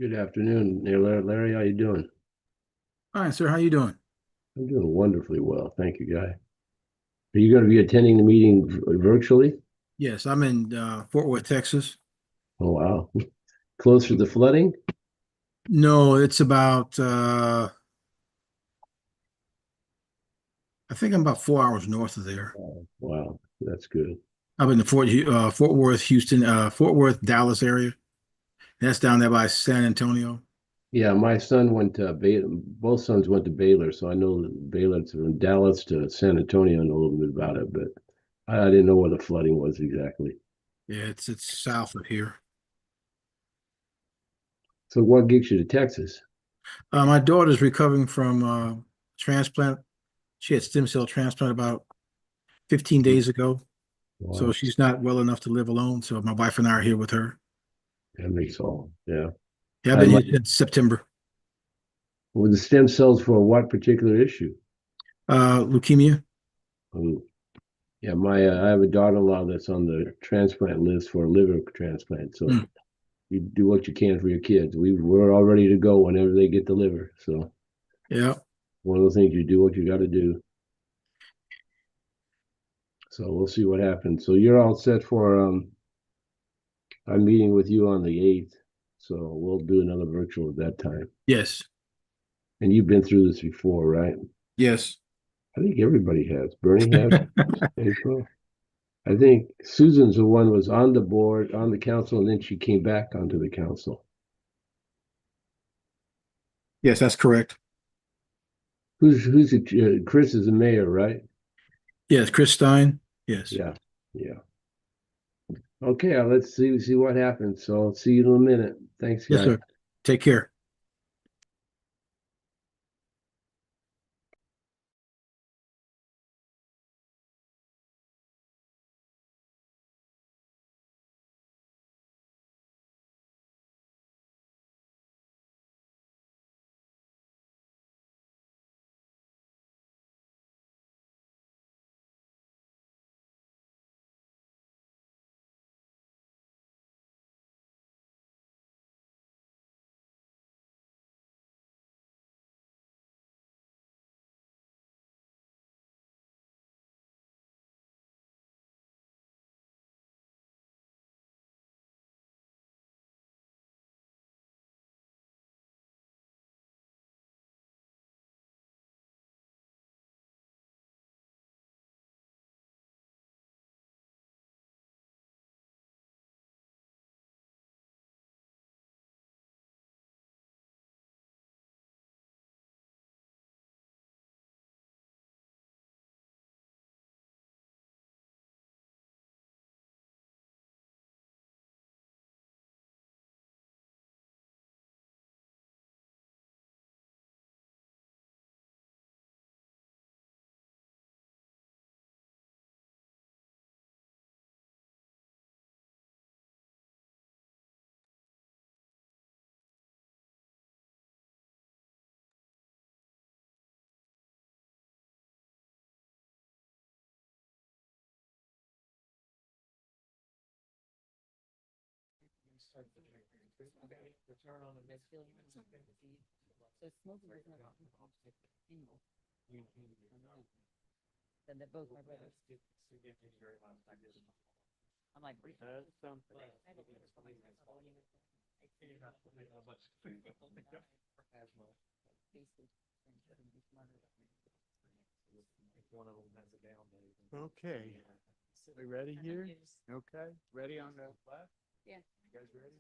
Good afternoon, hey, Larry. How you doing? Hi, sir. How you doing? I'm doing wonderfully well. Thank you, guy. Are you going to be attending the meeting virtually? Yes, I'm in Fort Worth, Texas. Oh, wow. Close to the flooding? No, it's about I think I'm about 4 hours north of there. Oh, wow. That's good. I'm in the Fort Worth, Houston, Fort Worth, Dallas area. That's down there by San Antonio. Yeah, my son went to Baylor. Both sons went to Baylor, so I know Baylor from Dallas to San Antonio. I know a little bit about it, but I didn't know where the flooding was exactly. Yeah, it's south of here. So, what gets you to Texas? My daughter's recovering from transplant. She had stem cell transplant about 15 Hmm. days ago, so Wow, she's not well enough to live alone. So my wife and I are here with her. that makes all. Yeah. Yeah, I've I been here might, since September. with the stem cells for what particular issue? Leukemia. Um, Yeah, I have a daughter-in-law that's on the transplant list for a liver transplant. So Mm, you do what you can for your kids. We're all ready to go whenever they get the liver. So yeah. one of those things, you do what you got to do. So we'll see what happens. So you're all set for I'm meeting with you on the 8th. So we'll do another virtual at that time. Yes. And you've been through this before, right? Yes. I think everybody has. Bernie has. April. I think Susan's the one was on the board, on the council, and then she came back onto the council. Yes, that's correct. Chris is the mayor, right? Yes, Chris Stein. Yes. Yeah, yeah. Okay, let's see what happens. So I'll see you in a minute. Thanks, Yes, guy. sir. Take care. Okay, we ready here? Okay, ready on the left? You guys ready?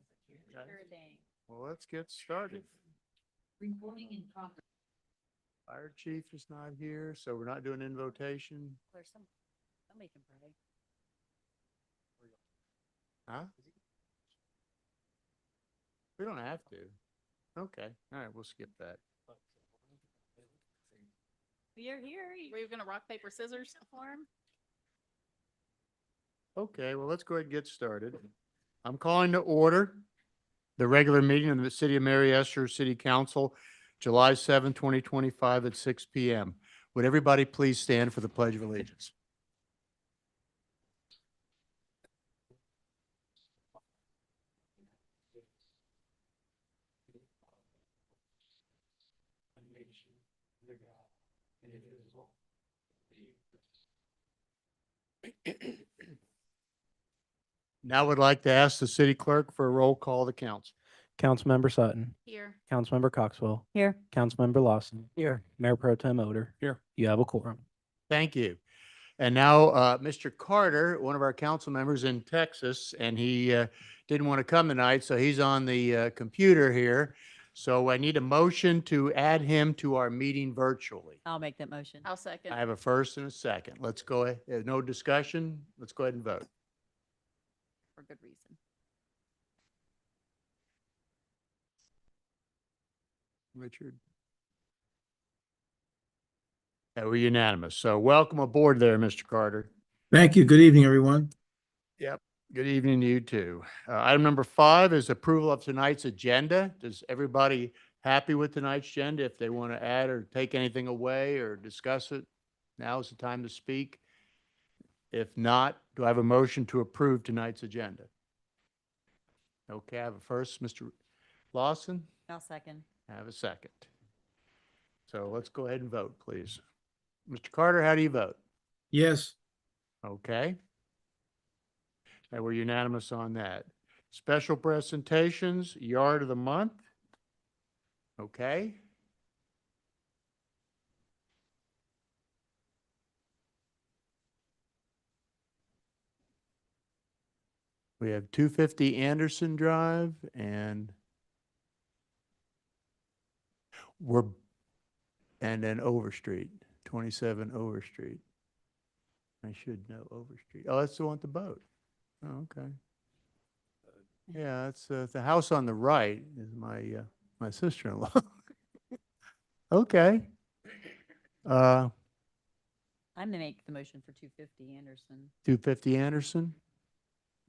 Okay. Well, let's get started. Fire chief is not here, so we're not doing invocation. Huh? We don't have to. Okay, all right, we'll skip that. You're here. Were you gonna rock, paper, scissors for him? Okay, well, let's go ahead and get started. I'm calling to order the regular meeting of the City of Mary Esther City Council, July 7, 2025 at 6 p.m. Would everybody please stand for the Pledge of Allegiance? Now would like to ask the city clerk for a roll call of the council. Councilmember Sutton, Here. Councilmember Coxwell, Here. Councilmember Lawson. Here. Mayor Pro Tem Odor. Here. You have a quorum. Thank you. And now, Mr. Carter, one of our council members in Texas, and he didn't want to come tonight, so he's on the computer here. So I need a motion to add him to our meeting virtually. I'll make that motion. I'll second. I have a first and a second. Let's go ahead. There's no discussion. Let's go ahead and vote. For good reason. Richard? Yeah, we're unanimous. So welcome aboard there, Mr. Carter. Thank you. Good evening, everyone. Good evening to you too. Item number 5 is approval of tonight's agenda. Does everybody happy with tonight's agenda? If they want to add or take anything away or discuss it, now is the time to speak. If not, do I have a motion to approve tonight's agenda? Okay, I have a first, Mr. Lawson. I'll second. I have a second. So let's go ahead and vote, please. Mr. Carter, how do you vote? Yes, Okay. And we're unanimous on that. Special presentations, yard of the month. Okay. We have 250 Anderson Drive and and then Overstreet, 27 Overstreet. I should know Overstreet. Oh, that's the one with the boat. Oh, okay. Yeah, that's the house on the right is my sister-in-law. Okay. I'm gonna make the motion for 250 Anderson. 250 Anderson.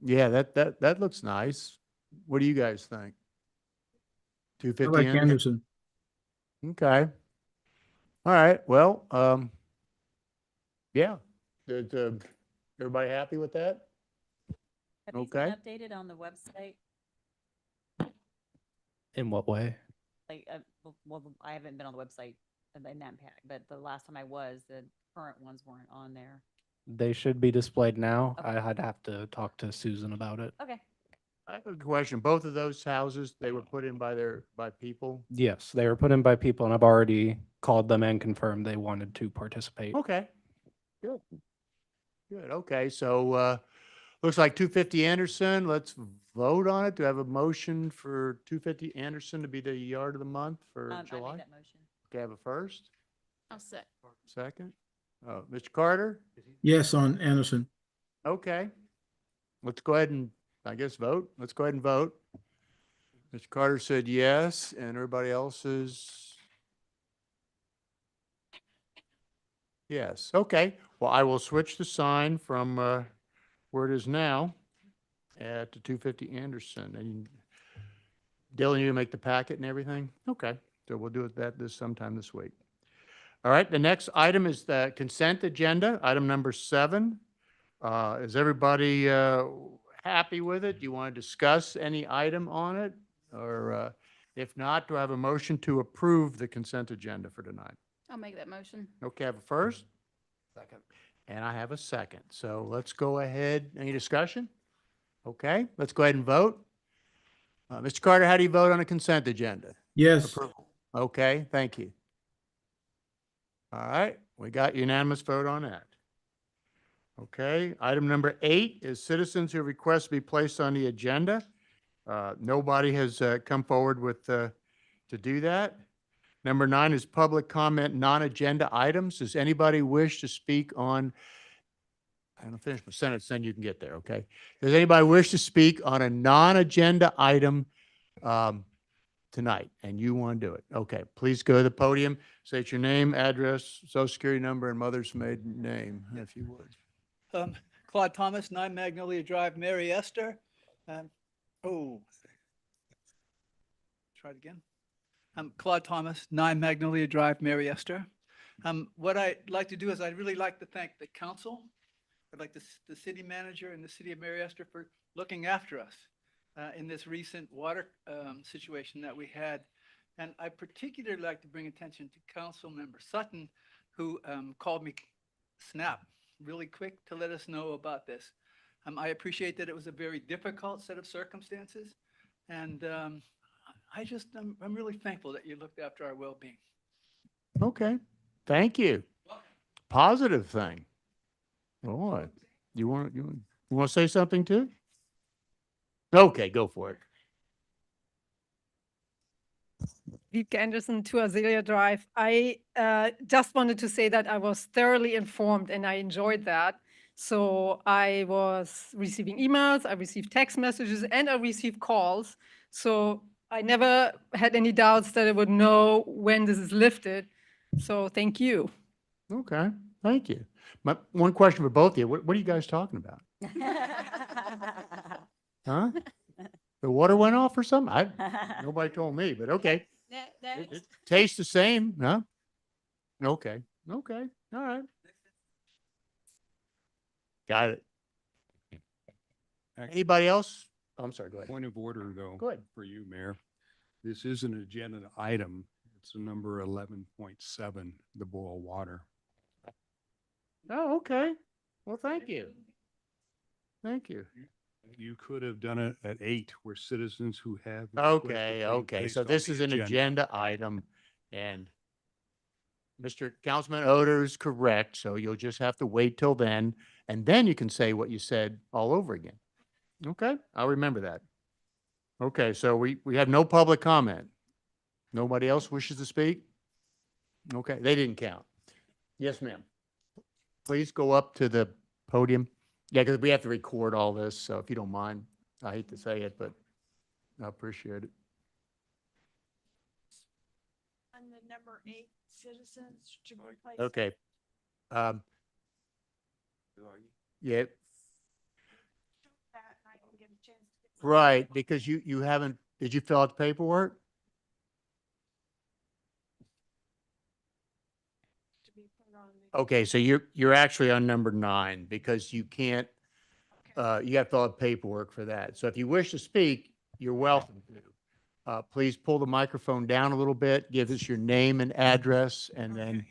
Yeah, that looks nice. What do you guys think? I 250 like Anderson. Anderson. Okay. All right. Well, yeah. Everybody happy with that? Have these Okay. been updated on the website? In what way? Like, well, I haven't been on the website in that pack, but the last time I was, the current ones weren't on there. They should be displayed now. Okay. I'd have to talk to Susan about it. Okay. I have a question. Both of those houses, they were put in by people? Yes, they were put in by people and I've already called them and confirmed they wanted to participate. Okay. Good. Good. Okay. So, looks like 250 Anderson. Let's vote on it. Do I have a motion for 250 Anderson to be the yard of the month for I made July? that motion. Okay, I have a first, I'll second. second. Mr. Carter? Yes, on Anderson. Okay. Let's go ahead and, I guess, vote. Let's go ahead and vote. Mr. Carter said yes, and everybody else is yes. Okay. Well, I will switch the sign from where it is now to 250 Anderson. And Dylan, you make the packet and everything? Okay. So we'll do this sometime this week. All right. The next item is the consent agenda, item number 7. Is everybody happy with it? Do you want to discuss any item on it? Or if not, do I have a motion to approve the consent agenda for tonight? I'll make that motion. Okay, I have a first? Second. And I have a second. So let's go ahead. Any discussion? Okay, let's go ahead and vote. Mr. Carter, how do you vote on a consent agenda? Yes, Approval. Okay, thank you. All right, we got unanimous vote on that. Okay, item number 8 is citizens who request to be placed on the agenda. Nobody has come forward with to do that. Number 9 is public comment, non-agenda items. Does anybody wish to speak on, I'm going to finish my sentence, then you can get there, okay? Does anybody wish to speak on a non-agenda item tonight? And you want to do it? Okay, please go to the podium, state your name, address, social security number, and mother's maiden name, if you would. Claude Thomas, 9 Magnolia Drive, Mary Esther. Oh, try it again. Claude Thomas, 9 Magnolia Drive, Mary Esther. What I'd like to do is I'd really like to thank the council. I'd like the city manager and the city of Mary Esther for looking after us in this recent water situation that we had. And I particularly like to bring attention to Council Member Sutton, who called me Snap really quick to let us know about this. I appreciate that it was a very difficult set of circumstances. And I'm really thankful that you looked after our well-being. Okay, thank you. Positive thing. Boy, you want to say something too? Okay, go for it. Wiebke Anderson to Azalea Drive. I just wanted to say that I was thoroughly informed and I enjoyed that. So I was receiving emails, I received text messages, and I received calls. So I never had any doubts that I would know when this is lifted. So thank you. Okay, thank you. My one question for both of you, what are you guys talking about? Huh? The water went off or something? Nobody told me, but okay. It tastes the same, huh? Okay, okay, all right. Got it. Anybody else? Oh, I'm sorry, go ahead. Point of order, though. Go ahead. For you, Mayor. This is an agenda item. It's a number 11.7, the boil water. Oh, okay. Well, thank you. Thank you. You could have done it at 8, where citizens who have. Okay, requested things okay. based So on this the is an agenda item and Mr. Councilman Odor is correct. So you'll just have to wait till then. And then you can say what you said all over again. Okay, I'll remember that. Okay, so we have no public comment. Nobody else wishes to speak? Okay, they didn't count. Yes, ma'am. Please go up to the podium. Yeah, because we have to record all this, so if you don't mind, I hate to say it, but I appreciate it. On the number 8 citizens to replace. Okay. Yeah, That, and I didn't get a chance to get right, because you haven't, did you fill out the paperwork? to be put on the. Okay, so you're actually on number 9 because you can't, you got to fill out paperwork for that. So if you wish to speak, you're welcome to. Please pull the microphone down a little bit, give us your name and address, and then,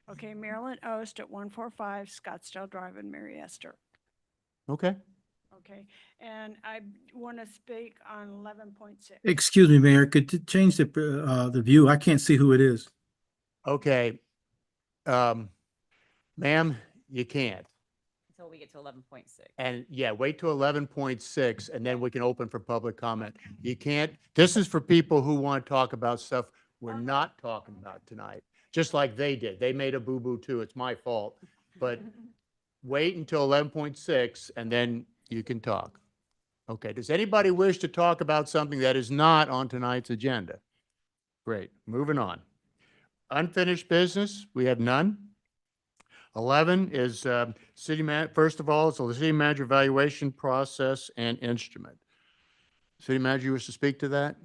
Okay, Marilyn Ost at 145 Scottsdale Drive in Mary Esther. okay. Okay, and I want to speak on 11.6. Excuse me, Mayor, could you change the view? I can't see who it is. Okay. Ma'am, you can't. Until we get to 11.6. And yeah, wait till 11.6 and then we can open for public comment. You can't, this is for people who want to talk about stuff we're not talking about tonight, just like they did. They made a boo-boo too. It's my fault. But wait until 11.6 and then you can talk. Okay, does anybody wish to talk about something that is not on tonight's agenda? Great, moving on. Unfinished business, we have none. 11 is first of all, it's the city manager evaluation process and instrument. City manager, you wish to speak to that?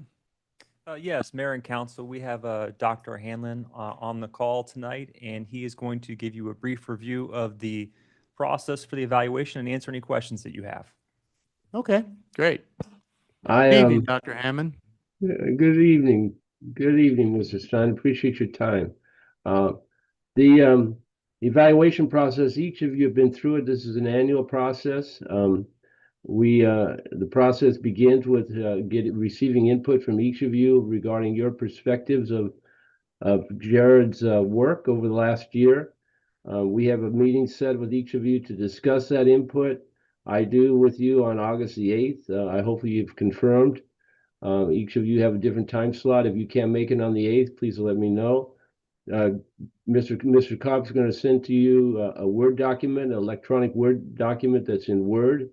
Yes, Mayor and Council, we have Dr. Hanlon on the call tonight, and he is going to give you a brief review of the process for the evaluation and answer any questions that you have. Okay, great. I, Good evening, Dr. Hammond. good evening. Good evening, Mr. Stein. Appreciate your time. The evaluation process, each of you have been through it. This is an annual process. The process begins with receiving input from each of you regarding your perspectives of Jared's work over the last year. We have a meeting set with each of you to discuss that input. I do with you on August the 8th. I hope you've confirmed. Each of you have a different time slot. If you can't make it on the 8th, please let me know. Mr. Cobb's going to send to you a Word document, an electronic Word document that's in Word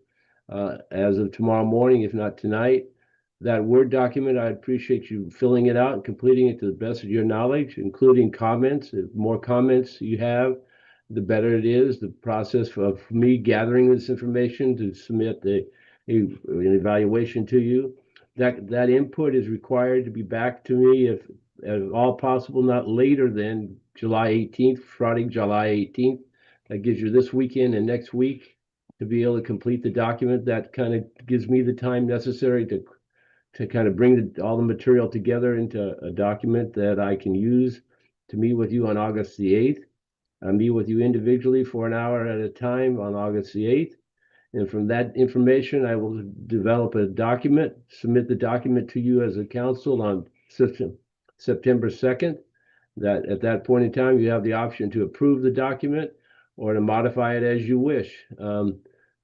as of tomorrow morning, if not tonight. That Word document, I appreciate you filling it out and completing it to the best of your knowledge, including comments. If more comments you have, the better it is. The process of me gathering this information to submit an evaluation to you. That input is required to be back to me if at all possible, not later than July 18th, Friday, July 18th. That gives you this weekend and next week to be able to complete the document. That kind of gives me the time necessary to kind of bring all the material together into a document that I can use to meet with you on August the 8th. I meet with you individually for an hour at a time on August the 8th. And from that information, I will develop a document, submit the document to you as a council on September 2nd. That at that point in time, you have the option to approve the document or to modify it as you wish.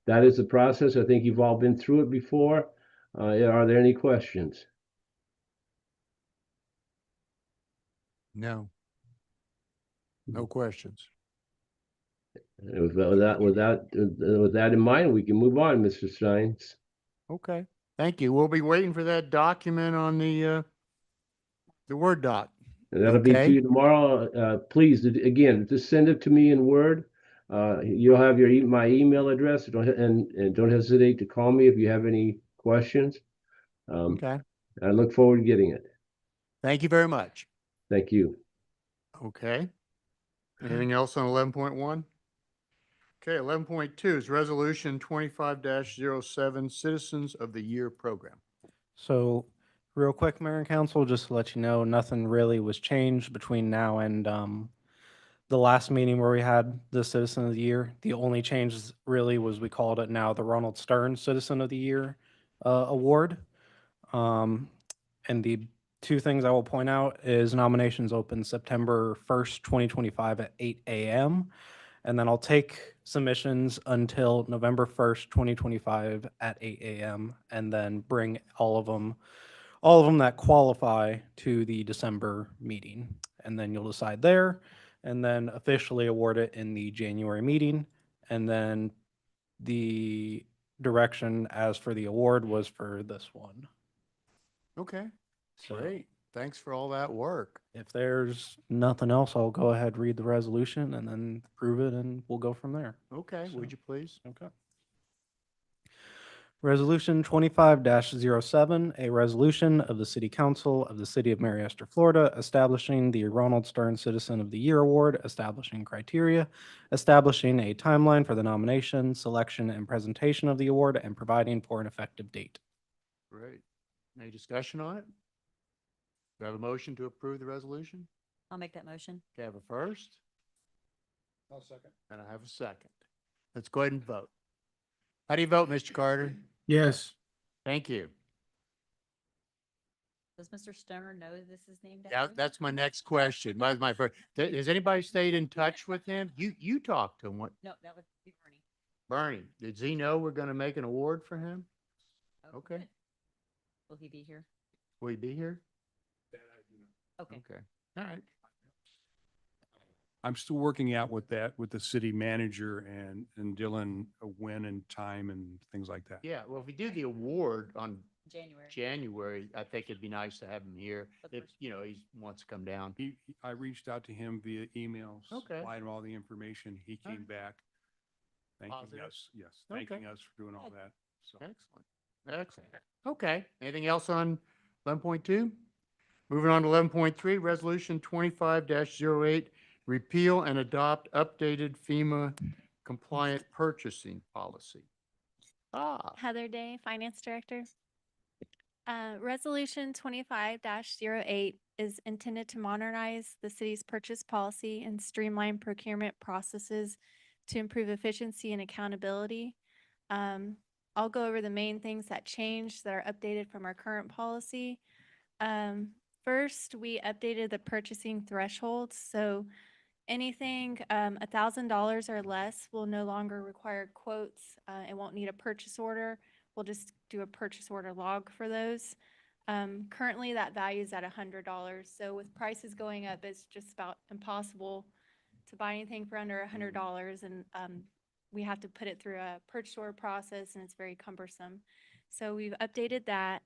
That is the process. I think you've all been through it before. Are there any questions? No. No questions. With that in mind, we can move on, Mr. Steins. Okay, thank you. We'll be waiting for that document on the Word doc. And that'll be to Okay. you tomorrow. Please, again, just send it to me in Word. You'll have my email address. And don't hesitate to call me if you have any questions. Okay, I look forward to getting it. thank you very much. Thank you. Okay. Anything else on 11.1? Okay, 11.2 is Resolution 25-07, Citizens of the Year Program. So real quick, Mayor and Council, just to let you know, nothing really was changed between now and the last meeting where we had the Citizen of the Year. The only change really was we called it now the Ronald Stern Citizen of the Year Award. And the two things I will point out is nominations open September 1st, 2025 at 8 a.m. And then I'll take submissions until November 1st, 2025 at 8 a.m. and then bring all of them that qualify to the December meeting. And then you'll decide there and then officially award it in the January meeting. And then the direction as for the award was for this one. Okay, So great. Thanks for all that work. if there's nothing else, I'll go ahead, read the resolution and then approve it and we'll go from there. Okay, So- would you please? Okay. Resolution 25-07, a resolution of the City Council of the City of Mary Esther, Florida, establishing the Ronald Stern Citizen of the Year Award, establishing criteria, establishing a timeline for the nomination, selection, and presentation of the award, and providing for an effective date. Great. Any discussion on it? Do I have a motion to approve the resolution? I'll make that motion. Okay, I have a first, I'll second. and I have a second. Let's go ahead and vote. How do you vote, Mr. Carter? Yes. Thank you. Does Mr. Stoner know this is named Yeah, after? that's my next question. My first. Has anybody stayed in touch with him? You talked to him. What, No, that would be Bernie. Bernie, does he know we're going to make an award for him? Okay. good. Will he be here? Will he be here? Okay. Okay. All right. I'm still working out with the city manager and Dylan, when and time and things like that. Yeah, well, if we do the award on January. January, I think it'd be nice to have him here. For the If, first- he wants to come down. I reached out to him via email, Okay. supplied him all the information. He came Alright. back thanking Positive. us, yes, Okay. thanking us for doing all Good. that. So Excellent. Excellent. Okay. Anything else on 11.2? Moving on to 11.3, Resolution 25-08, repeal and adopt updated FEMA compliant purchasing policy. Heather Day, Finance Director. Resolution 25-08 is intended to modernize the city's purchase policy and streamline procurement processes to improve efficiency and accountability. I'll go over the main things that changed that are updated from our current policy. First, we updated the purchasing thresholds. So anything $1,000 or less will no longer require quotes. It won't need a purchase order. We'll just do a purchase order log for those. Currently, that value is at $100. So with prices going up, it's just about impossible to buy anything for under $100. And we have to put it through a purchase order process, and it's very cumbersome. So we've updated that.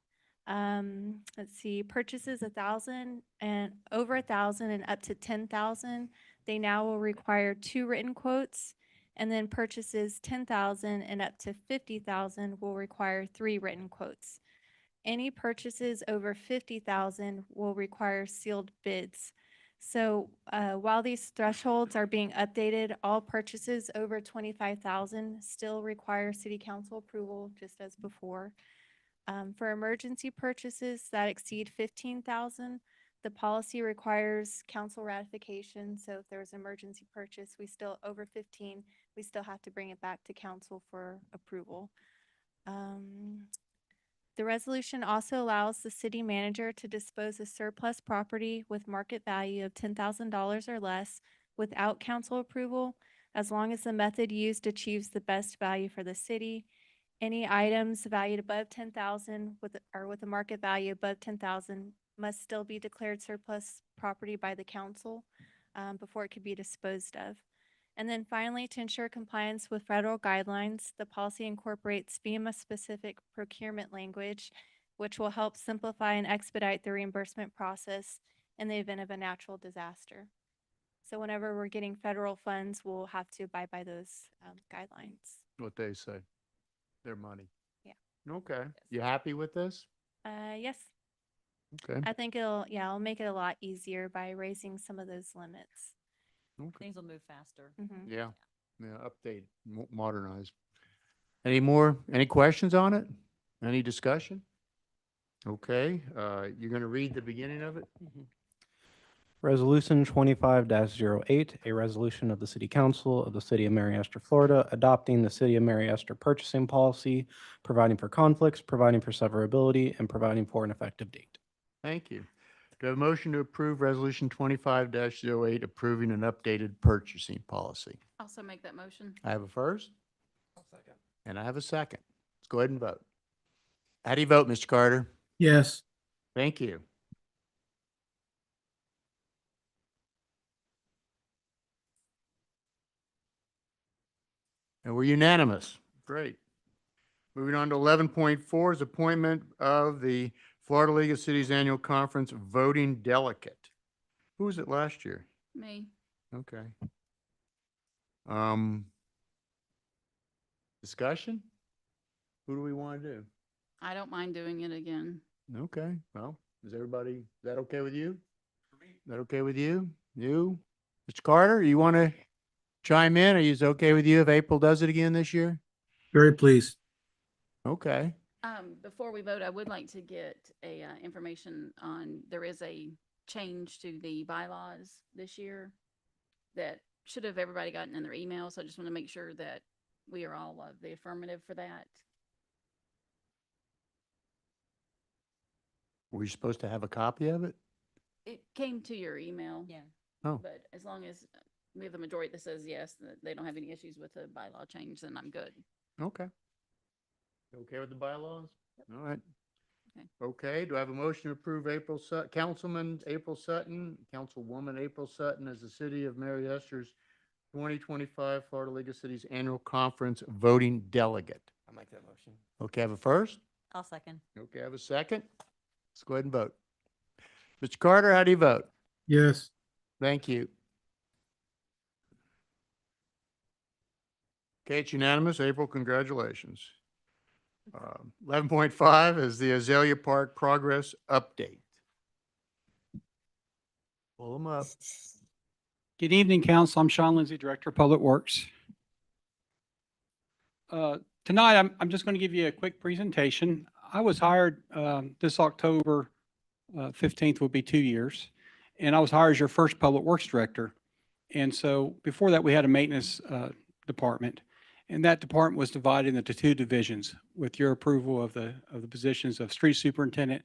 Let's see, purchases 1,000 and over 1,000 and up to 10,000. They now will require 2 written quotes, and then purchases 10,000 and up to 50,000 will require 3 written quotes. Any purchases over 50,000 will require sealed bids. So while these thresholds are being updated, all purchases over 25,000 still require city council approval, just as before. For emergency purchases that exceed 15,000, The policy requires council ratification, so if there was emergency purchase, over 15, we still have to bring it back to council for approval. The resolution also allows the city manager to dispose of surplus property with market value of $10,000 or less without council approval, as long as the method used achieves the best value for the city. Any items valued above 10,000 with a market value above 10,000 must still be declared surplus property by the council before it could be disposed of. And then finally, to ensure compliance with federal guidelines, the policy incorporates FEMA-specific procurement language, which will help simplify and expedite the reimbursement process in the event of a natural disaster. So whenever we're getting federal funds, we'll have to abide by those guidelines. What they say, their money. Yeah. Okay. You happy with this? Yes, Okay. I think it'll make it a lot easier by raising some of those limits. Okay. Things will move faster. Mhm. Yeah. Yeah. Update, modernize. Any questions on it? Any discussion? Okay. You're going to read the beginning of it? Resolution 25-08, a resolution of the City Council of the City of Mary Esther, Florida, adopting the City of Mary Esther purchasing policy, providing for conflicts, providing for severability, and providing for an effective date. Thank you. Do I have a motion to approve Resolution 25-08, approving an updated purchasing policy? Also make that motion. I have a first. And I have a second. Let's go ahead and vote. How do you vote, Mr. Carter? Yes. Thank you. And we're unanimous. Great. Moving on to 11.4 is appointment of the Florida League of Cities Annual Conference voting delegate. Who was it last year? Me. Okay. Discussion? Who do we want to do? I don't mind doing it again. Okay, well, is that okay with you? Is that okay with you? You? Mr. Carter, you want to chime in? Is it okay with you if April does it again this year? Very pleased. Okay. Before we vote, I would like to get information on, there is a change to the bylaws this year that should have everybody gotten in their email. So I just want to make sure that we are all of the affirmative for that. Were you supposed to have a copy of it? It came to your email. Yeah. Oh. But as long as we have the majority that says yes, that they don't have any issues with the bylaw change, then I'm good. Okay. You okay with the bylaws? All right. Okay. Okay, do I have a motion to approve Councilman April Sutton, Councilwoman April Sutton as the City of Mary Esther's 2025 Florida League of Cities Annual Conference voting delegate? I'll make that motion. Okay, I have a first. I'll second. Okay, I have a second. Let's go ahead and vote. Mr. Carter, how do you vote? Yes. Thank you. Okay, it's unanimous. April, congratulations. 11.5 is the Azalea Park progress update. Pull them up. Good evening, Council. I'm Sean Lindsay, Director of Public Works. Tonight, I'm just going to give you a quick presentation. I was hired this October 15th will be 2 years, and I was hired as your first Public Works Director. And so before that, we had a maintenance department, and that department was divided into two divisions with your approval of the positions of Street Superintendent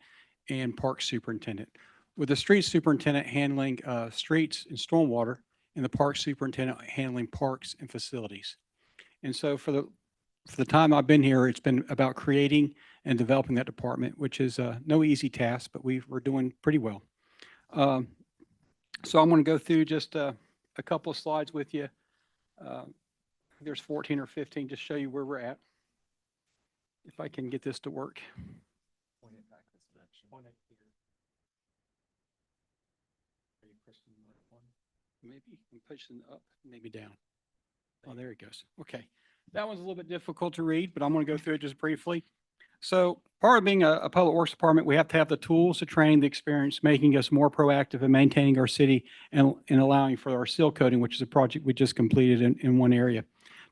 and Park Superintendent, with the Street Superintendent handling streets and stormwater, and the Park Superintendent handling parks and facilities. And so for the time I've been here, it's been about creating and developing that department, which is no easy task, but we're doing pretty well. So I'm going to go through just a couple of slides with you. There's 14 or 15, just show you where we're at. If I can get this to work. Point it back this direction. Point it here. Are you pressing the right one? Maybe I'm pushing up, maybe down. Oh, there it goes. Okay. That one's a little bit difficult to read, but I'm going to go through it just briefly. So part of being a public works department, we have to have the tools, the training, the experience, making us more proactive in maintaining our city and allowing for our seal coating, which is a project we just completed in one area.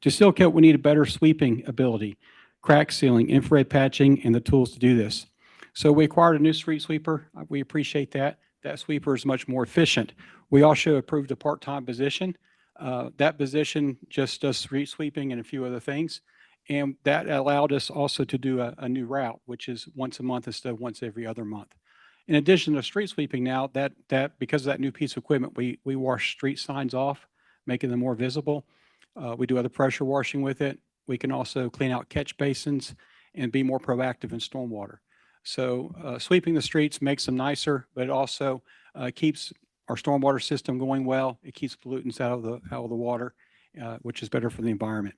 To seal coat, we need a better sweeping ability, crack sealing, infrared patching, and the tools to do this. So we acquired a new street sweeper. We appreciate that. that sweeper is much more efficient. We also approved a part-time position. That position just does street sweeping and a few other things. And that allowed us also to do a new route, which is once a month instead of once every other month. In addition to street sweeping now, that because of that new piece of equipment, we wash street signs off, making them more visible. We do other pressure washing with it. We can also clean out catch basins and be more proactive in stormwater. So sweeping the streets makes them nicer, but it also keeps our stormwater system going well. It keeps pollutants out of the water, which is better for the environment.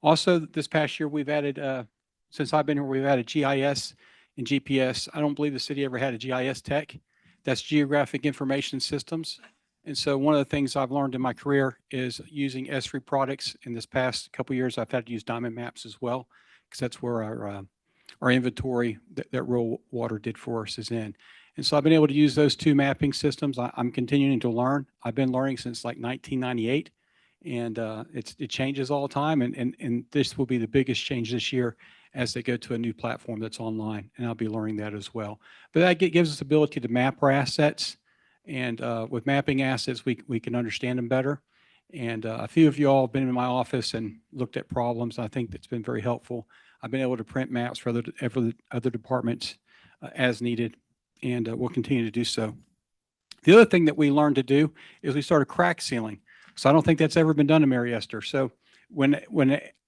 Also, this past year, we've added, since I've been here, we've added GIS and GPS. I don't believe the city ever had a GIS tech. That's Geographic Information Systems. And so one of the things I've learned in my career is using S3 products. In this past couple of years, I've had to use Diamond Maps as well, because that's where our inventory that rural water did for us is in. And so I've been able to use those two mapping systems. I'm continuing to learn. I've been learning since like 1998, and it changes all the time. And this will be the biggest change this year as they go to a new platform that's online, and I'll be learning that as well. But that gives us the ability to map our assets, and with mapping assets, we can understand them better. And a few of you all have been in my office and looked at problems. I think that's been very helpful. I've been able to print maps for other departments as needed, and we'll continue to do so. The other thing that we learned to do is we started crack sealing. So I don't think that's ever been done in Mary Esther. So when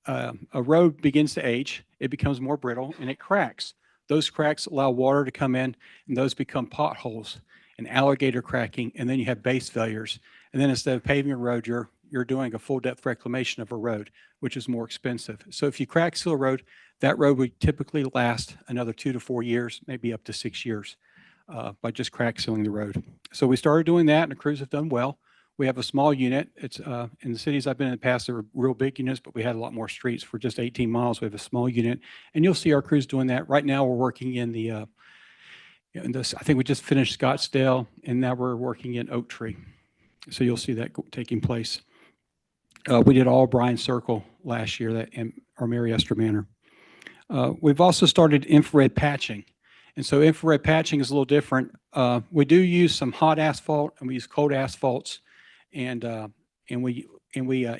a road begins to age, it becomes more brittle and it cracks. Those cracks allow water to come in, and those become potholes and alligator cracking, and then you have base failures. And then instead of paving a road, you're doing a full depth reclamation of a road, which is more expensive. So if you crack seal a road, that road would typically last another 2 to 4 years, maybe up to 6 years, by just crack sealing the road. So we started doing that, and the crews have done well. We have a small unit. It's in the cities I've been in the past, there were real big units, but we had a lot more streets. For just 18 miles, we have a small unit, and you'll see our crews doing that. Right now, we're working in I think we just finished Scottsdale, and now we're working in Oak Tree. So you'll see that taking place. We did all Bryan Circle last year, or Mary Esther Manor. We've also started infrared patching. And so infrared patching is a little different. We do use some hot asphalt, and we use cold asphalts, and we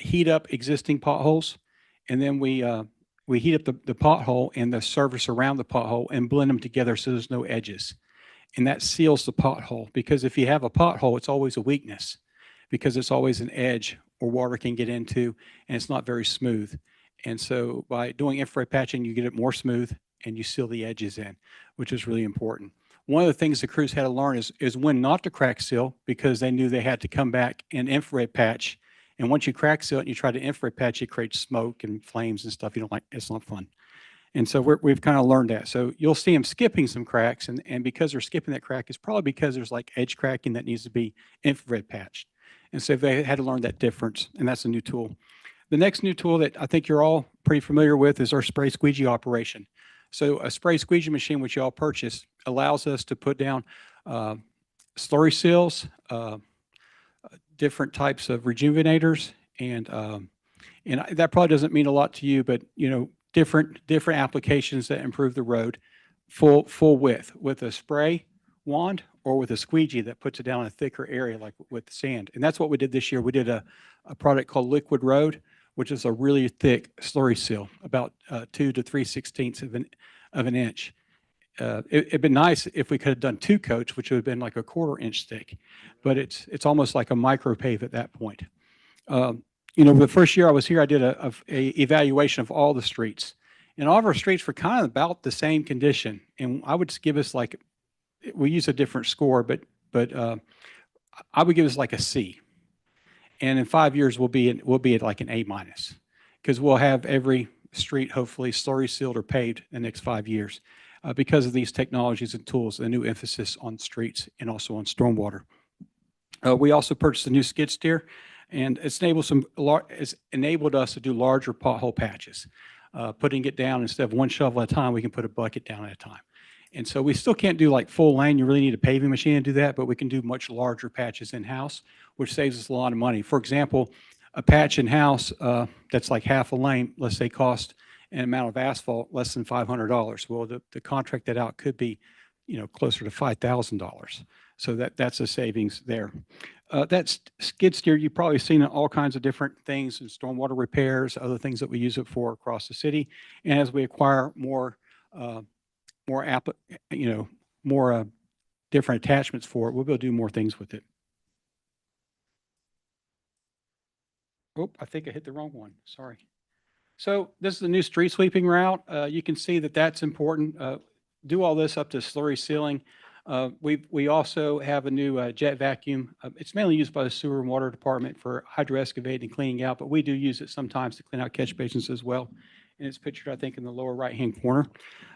heat up existing potholes, and then we heat up the pothole and the surface around the pothole and blend them together so there's no edges. And that seals the pothole, because if you have a pothole, it's always a weakness, because it's always an edge where water can get into, and it's not very smooth. And so by doing infrared patching, you get it more smooth and you seal the edges in, which is really important. One of the things the crews had to learn is when not to crack seal, because they knew they had to come back and infrared patch. And once you crack seal it and you try to infrared patch, it creates smoke and flames and stuff you don't like. It's not fun. And so we've kind of learned that. So you'll see them skipping some cracks, and because they're skipping that crack, it's probably because there's like edge cracking that needs to be infrared patched. And so they had to learn that difference, and that's a new tool. The next new tool that I think you're all pretty familiar with is our spray squeegee operation. So a spray squeegee machine, which you all purchased, allows us to put down slurry seals, different types of rejuvenators, and that probably doesn't mean a lot to you, but different applications that improve the road, full width with a spray wand or with a squeegee that puts it down in a thicker area like with sand. And that's what we did this year. We did a product called Liquid Road, which is a really thick slurry seal, about 2 to 3/16 of an inch. It'd been nice if we could have done 2 coats, which would have been like a 1/4 inch thick, but it's almost like a micro pave at that point. The first year I was here, I did a evaluation of all the streets, and all of our streets were kind of about the same condition. And I would give us we use a different score, but I would give us like a C. And in 5 years, we'll be at like an A-, because we'll have every street hopefully slurry sealed or paved in the next 5 years because of these technologies and tools, the new emphasis on streets and also on stormwater. We also purchased a new skid steer, and it's enabled us to do larger pothole patches. Putting it down, instead of one shovel at a time, we can put a bucket down at a time. And so we still can't do like full lane. You really need a paving machine to do that, but we can do much larger patches in-house, which saves us a lot of money. For example, a patch in-house that's like half a lane, let's say, cost an amount of asphalt less than $500. Well, to contract that out could be, closer to $5,000. So that's a savings there. That skid steer, you've probably seen all kinds of different things in stormwater repairs, other things that we use it for across the city. And as we acquire more, more app, more different attachments for it, we'll be able to do more things with it. Oh, I think I hit the wrong one. Sorry. So this is the new street sweeping route. You can see that that's important. Do all this up to slurry sealing. We also have a new jet vacuum. It's mainly used by the sewer and water department for hydro excavating and cleaning out, but we do use it sometimes to clean out catch basins as well. And it's pictured, I think, in the lower right-hand corner.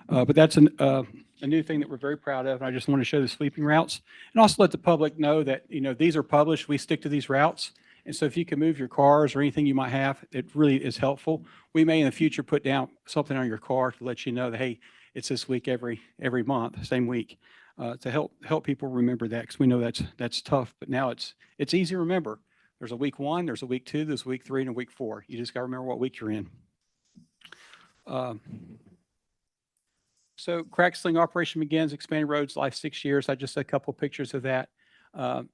But that's a new thing that we're very proud of. And I just want to show the sweeping routes and also let the public know that, these are published. We stick to these routes. And so if you can move your cars or anything you might have, it really is helpful. We may in the future put down something on your car to let you know that, hey, it's this week every month, same week, to help people remember that, because we know that's tough. But now it's easy to remember. There's a week 1, there's a week 2, there's a week 3, and a week 4. You just got to remember what week you're in. So crack sealing operation begins, expanded roads, life 6 years. I just had a couple of pictures of that.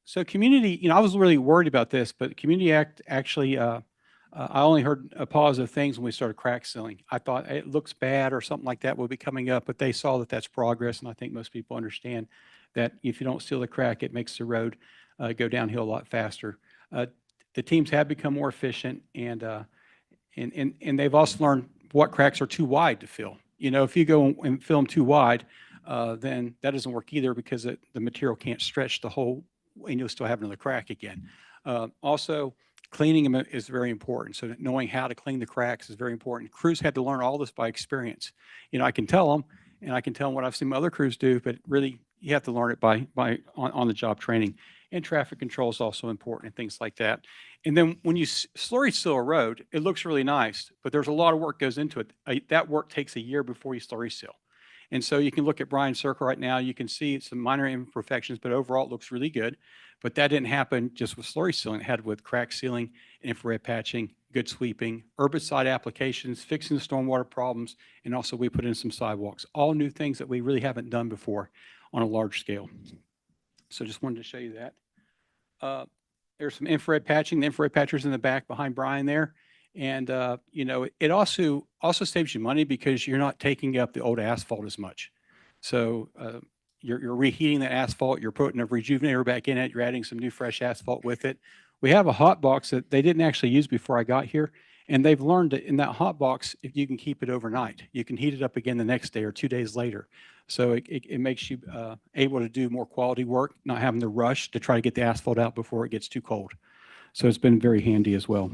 So community, I was really worried about this, but the Community Act actually, I only heard positive things when we started crack sealing. I thought it looks bad or something like that will be coming up, but they saw that that's progress. And I think most people understand that if you don't seal the crack, it makes the road go downhill a lot faster. The teams have become more efficient, and they've also learned what cracks are too wide to fill. If you go and fill them too wide, then that doesn't work either, because the material can't stretch the hole and you'll still have another crack again. Also, cleaning them is very important. So knowing how to clean the cracks is very important. Crews had to learn all this by experience. I can tell them, and I can tell them what I've seen other crews do, but really you have to learn it by on the job training. And traffic control is also important and things like that. And then when you slurry seal a road, it looks really nice, but there's a lot of work goes into it. That work takes a year before you slurry seal. And so you can look at Bryan's Circle right now. You can see some minor imperfections, but overall it looks really good. But that didn't happen just with slurry sealing. It had with crack sealing, infrared patching, good sweeping, herbicide applications, fixing the stormwater problems, and also we put in some sidewalks. All new things that we really haven't done before on a large scale. So just wanted to show you that. There's some infrared patching. The infrared patcher's in the back behind Bryan there. And, it also saves you money because you're not taking up the old asphalt as much. So you're reheating the asphalt. You're putting a rejuvenator back in it. You're adding some new fresh asphalt with it. We have a hot box that they didn't actually use before I got here. And they've learned that in that hot box, if you can keep it overnight, you can heat it up again the next day or 2 days later. So it makes you able to do more quality work, not having to rush to try to get the asphalt out before it gets too cold. So it's been very handy as well.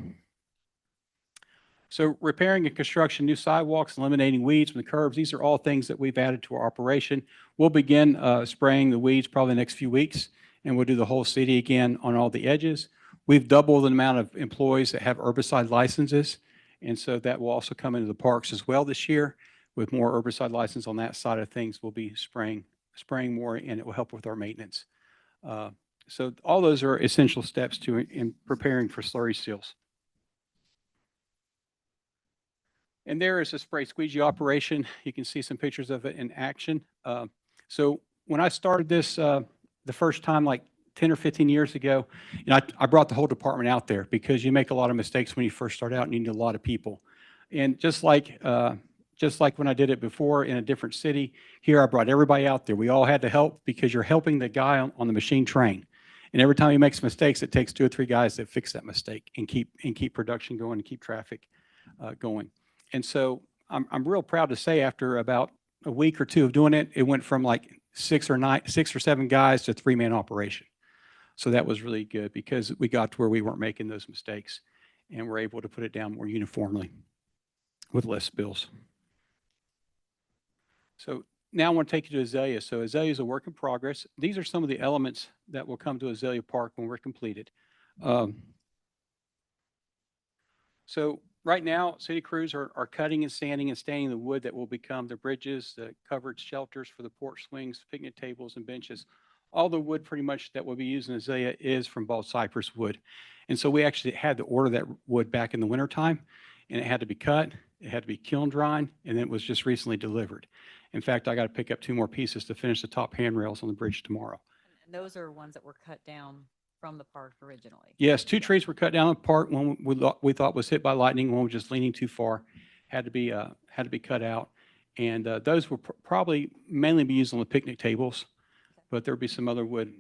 So repairing and construction, new sidewalks, eliminating weeds from the curbs, these are all things that we've added to our operation. We'll begin spraying the weeds probably the next few weeks, and we'll do the whole city again on all the edges. We've doubled the amount of employees that have herbicide licenses, and so that will also come into the parks as well this year. With more herbicide license on that side of things, we'll be spraying more, and it will help with our maintenance. So all those are essential steps in preparing for slurry seals. And there is a spray squeegee operation. You can see some pictures of it in action. So when I started this the first time, like 10 or 15 years ago, I brought the whole department out there because you make a lot of mistakes when you first start out and you need a lot of people. And just like when I did it before in a different city, here I brought everybody out there. We all had to help because you're helping the guy on the machine train. And every time he makes mistakes, it takes 2 or 3 guys that fix that mistake and keep production going and keep traffic going. And so I'm real proud to say after about a week or 2 of doing it, it went from like 6 or 7 guys to a 3-man operation. So that was really good because we got to where we weren't making those mistakes and we're able to put it down more uniformly with less spills. So now I want to take you to Azalea. So Azalea is a work in progress. These are some of the elements that will come to Azalea Park when we're completed. So right now, city crews are cutting and sanding and staining the wood that will become the bridges, the covered shelters for the porch swings, picnic tables, and benches. All the wood pretty much that will be used in Azalea is from bald cypress wood. And so we actually had to order that wood back in the wintertime, and it had to be cut, it had to be kiln dried, and then it was just recently delivered. In fact, I got to pick up 2 more pieces to finish the top handrails on the bridge tomorrow. And those are ones that were cut down from the park originally. Yes, two trees were cut down apart. One we thought was hit by lightning, one was just leaning too far, had to be cut out. And those will probably mainly be used on the picnic tables, but there'll be some other wood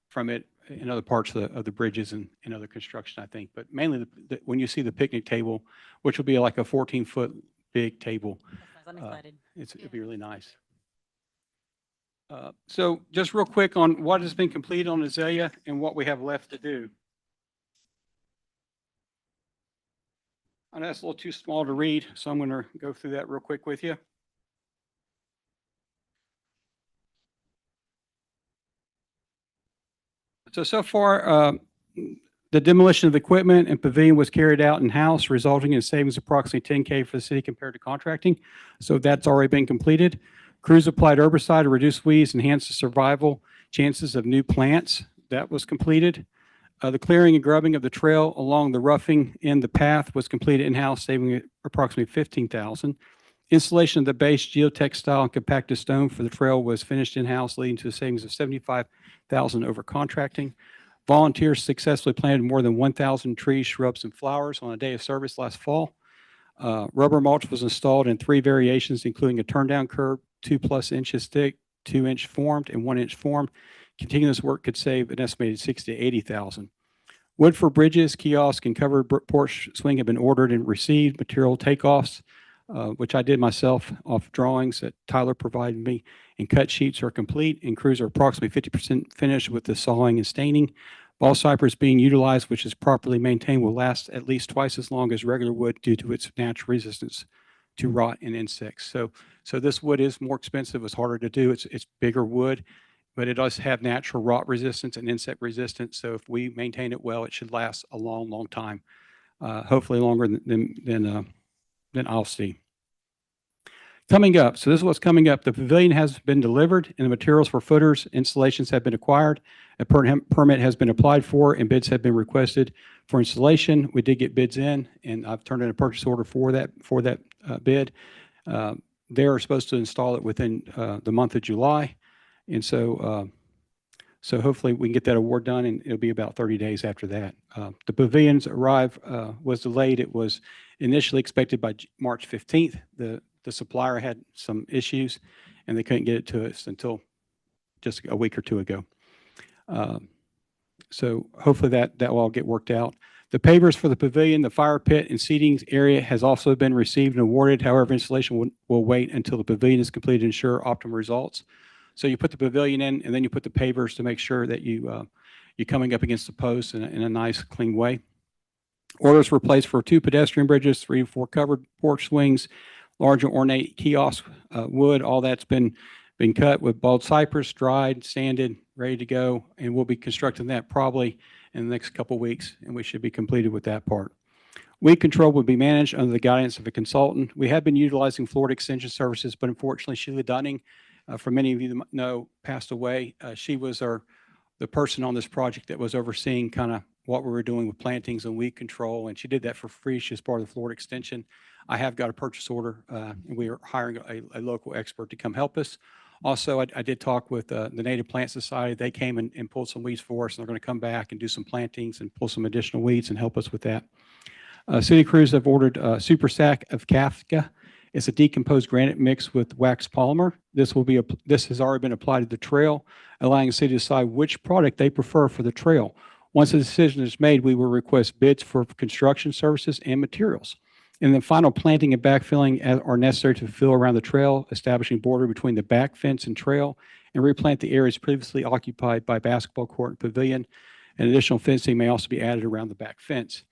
from it in other parts of the bridges and other construction, I think. But mainly when you see the picnic table, which will be like a 14-foot big table, That's nice. I'm excited. it'll be really nice. So just real quick on what has been completed on Azalea and what we have left to do. I know that's a little too small to read, so I'm going to go through that real quick with you. So far, the demolition of equipment and pavilion was carried out in-house, resulting in savings of approximately $10K for the city compared to contracting. So that's already been completed. Crews applied herbicide to reduce weeds, enhance the survival chances of new plants. That was completed. The clearing and grubbing of the trail along the roughing in the path was completed in-house, saving approximately $15,000. Installation of the base geotextile and compacted stone for the trail was finished in-house, leading to a savings of $75,000 over contracting. Volunteers successfully planted more than 1,000 trees, shrubs, and flowers on a day of service last fall. Rubber mulch was installed in 3 variations, including a turn-down curb, 2+ inches thick, 2-inch formed, and 1-inch formed. Continuing this work could save an estimated $60,000 to $80,000. Wood for bridges, kiosks, and covered porch swing have been ordered and received. Material takeoffs, which I did myself off drawings that Tyler provided me, and cut sheets are complete, and crews are approximately 50% finished with the sawing and staining. Ball cypress being utilized, which is properly maintained, will last at least twice as long as regular wood due to its natural resistance to rot and insects. So this wood is more expensive. It's harder to do. It's bigger wood, but it does have natural rot resistance and insect resistance. So if we maintain it well, it should last a long, long time. Hopefully longer than I'll see. Coming up, so this is what's coming up. The pavilion has been delivered and the materials for footers installations have been acquired. A permit has been applied for and bids have been requested for installation. We did get bids in, and I've turned in a purchase order for that bid. They're supposed to install it within the month of July, and so hopefully we can get that award done, and it'll be about 30 days after that. The pavilions was delayed. It was initially expected by March 15th. The supplier had some issues, and they couldn't get it to us until just a week or two ago. So hopefully that will all get worked out. The pavers for the pavilion, the fire pit, and seating area has also been received and awarded. However, installation will wait until the pavilion is completed to ensure optimal results. So you put the pavilion in, and then you put the pavers to make sure that you're coming up against the post in a nice, clean way. Orders were placed for 2 pedestrian bridges, 3 to 4 covered porch swings, larger ornate kiosk wood. All that's been cut with bald cypress, dried, sanded, ready to go, and we'll be constructing that probably in the next couple weeks, and we should be completed with that part. Weed control will be managed under the guidance of a consultant. We have been utilizing Florida Extension Services, but unfortunately, Sheila Dunning, for many of you that know, passed away. She was the person on this project that was overseeing kind of what we were doing with plantings and weed control, and she did that for free. She's part of the Florida Extension. I have got a purchase order, and we are hiring a local expert to come help us. Also, I did talk with the Native Plant Society. They came and pulled some weeds for us, and they're going to come back and do some plantings and pull some additional weeds and help us with that. City crews have ordered a super sack of Kafka. It's a decomposed granite mixed with wax polymer. This has already been applied to the trail, allowing the city to decide which product they prefer for the trail. Once a decision is made, we will request bids for construction services and materials. And then final planting and backfilling are necessary to fill around the trail, establishing border between the back fence and trail, and replant the areas previously occupied by basketball court and pavilion. And additional fencing may also be added around the back fence.